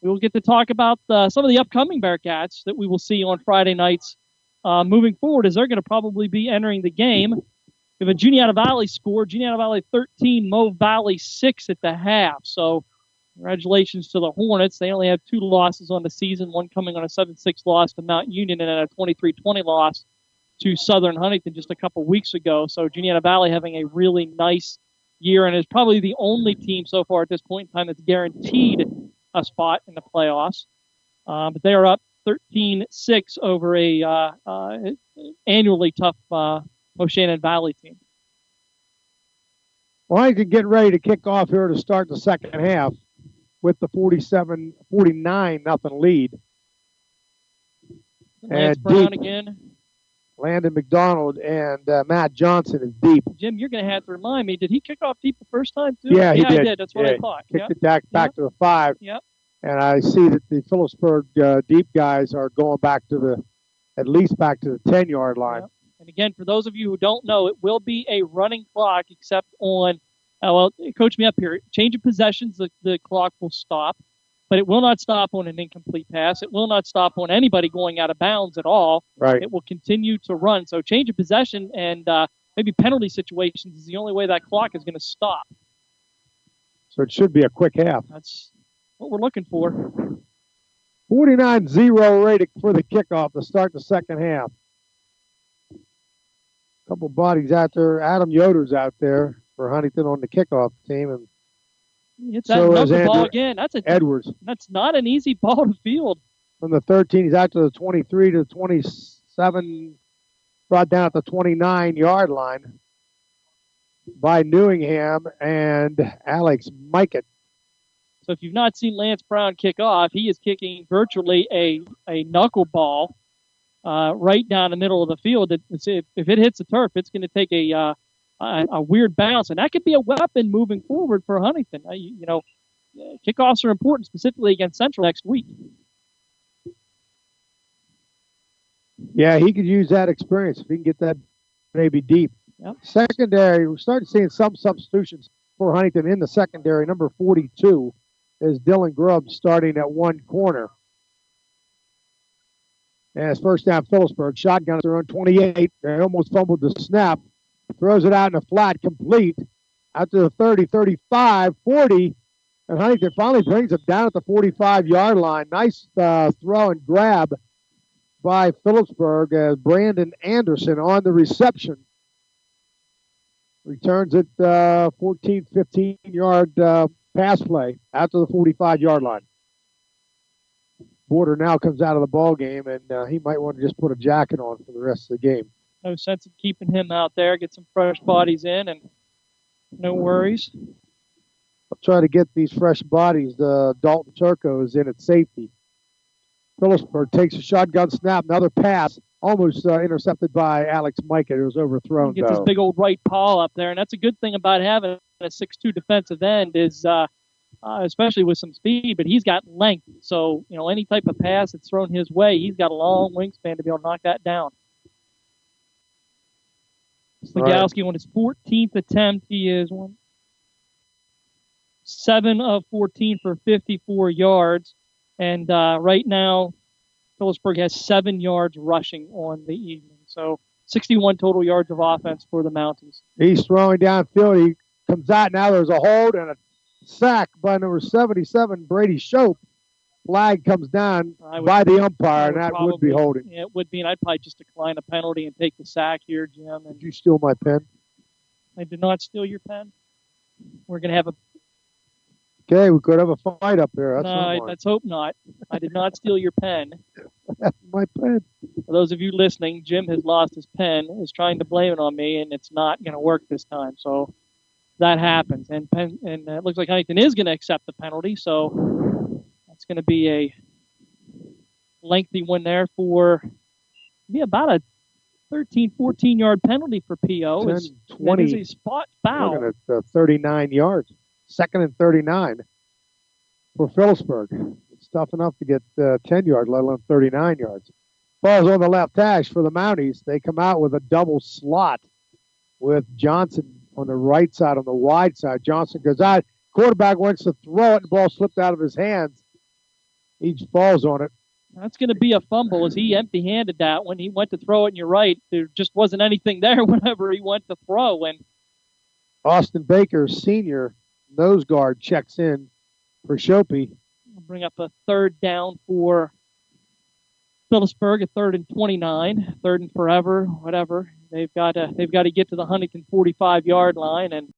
B: we will get to talk about some of the upcoming Bearcats that we will see on Friday nights moving forward, as they're going to probably be entering the game. We have a Juniata Valley score. Juniata Valley 13, Mo Valley 6 at the half. So congratulations to the Hornets. They only have 2 losses on the season, one coming on a 7-6 loss to Mount Union and then a 23-20 loss to Southern Huntington just a couple weeks ago. So Juniata Valley having a really nice year and is probably the only team so far at this point in time that's guaranteed a spot in the playoffs. But they are up 13-6 over a annually tough Moshannon Valley team.
C: Well, I could get ready to kick off here to start the second half with the 49 nothing lead.
B: Lance
C: And
B: Brown
C: deep,
B: again.
C: Landon McDonald and Matt Johnson is deep.
B: Jim, you're going to have to remind me, did he kick off deep the first time, too?
C: Yeah, he did.
B: I did. That's what I thought.
C: Kicked it back to the 5.
B: Yep.
C: And I see that the Phillipsburg deep guys are going back to at least back to the 10-yard line.
B: Yep. And again, for those of you who don't know, it will be a running clock except on, coach me up here, change of possessions, the clock will stop. But it will not stop on an incomplete pass. It will not stop on anybody going out of bounds at all.
C: Right.
B: It will continue to run. So change of possession and maybe penalty situations is the only way that clock is going to stop.
C: So it should be a quick half.
B: That's what we're looking for.
C: 49-0 rating for the kickoff to start the second half. A couple bodies out there. Adam Yoder's out there for Huntington on the kickoff team, and
B: it's that ball again.
C: Edwards.
B: That's not an easy ball to field.
C: From the 13, he's out to the 23 to the 27, brought down at the 29-yard line by Newingham and Alex Mikett.
B: So if you've not seen Lance Brown kick off, he is kicking virtually a knuckleball right down the middle of the field. If it hits the turf, it's going to take a weird bounce, and that could be a weapon moving forward for Huntington. Kickoffs are important, specifically against Central next week.
C: Yeah, he could use that experience if he can get that maybe deep.
B: Yep.
C: Secondary, we're starting seeing some substitutions for Huntington in the secondary. Number 42 is Dylan Grubb starting at one corner. And it's first down Phillipsburg. Shotgun at their own 28. They almost fumbled the snap. Throws it out in the flat, complete. Out to the 30, 35, 40. And Huntington finally brings it down at the 45-yard line. Nice throw and grab by Phillipsburg as Brandon Anderson on the reception. Returns it 14, 15-yard pass play out to the 45-yard line. Border now comes out of the ball game, and he might want to just put a jacket on for the rest of the game.
B: No sense of keeping him out there. Get some fresh bodies in, and no worries.
C: I'll try to get these fresh bodies. Dalton Turco is in at safety. Phillipsburg takes a shotgun snap. Another pass, almost intercepted by Alex Mikett. It was overthrown,
B: Get this big old right paw up there, and that's a good thing about having a 6'2 defensive end is, especially with some speed, but he's got length. So, any type of pass that's thrown his way, he's got a long wingspan to be able to knock that down. Slagowski on his 14th attempt. He is 7 of 14 for 54 yards. And right now, Phillipsburg has 7 yards rushing on the evening. So 61 total yards of offense for the Mounties.
C: He's throwing downfield. He comes out. Now there's a hold and a sack by number 77, Brady Shope. Flag comes down by the umpire, and that would be holding.
B: Yeah, it would be, and I'd probably just decline a penalty and take the sack here, Jim.
C: Did you steal my pen?
B: I did not steal your pen. We're going to have a...
C: Okay, we could have a fight up there.
B: Let's hope not. I did not steal your pen.
C: That's my pen.
B: For those of you listening, Jim has lost his pen, is trying to blame it on me, and it's not going to work this time. So that happens. And it looks like Huntington is going to accept the penalty, so it's going to be a lengthy one there for about a 13, 14-yard penalty for PO.
C: 10, 20.
B: It is a spot foul.
C: Looking at 39 yards. 2nd and 39 for Phillipsburg. It's tough enough to get 10 yards, let alone 39 yards. Ball's on the left hash for the Mounties. They come out with a double slot with Johnson on the right side, on the wide side. Johnson goes out. Quarterback wants to throw it. The ball slipped out of his hands. He falls on it.
B: That's going to be a fumble as he empty-handed that when he went to throw it, and you're right. There just wasn't anything there whenever he went to throw. And
C: Austin Baker, senior, nose guard, checks in for Shope.
B: We'll bring up a third down for Phillipsburg, a 3rd and 29, 3rd and forever, whatever. They've got to get to the Huntington 45-yard line, and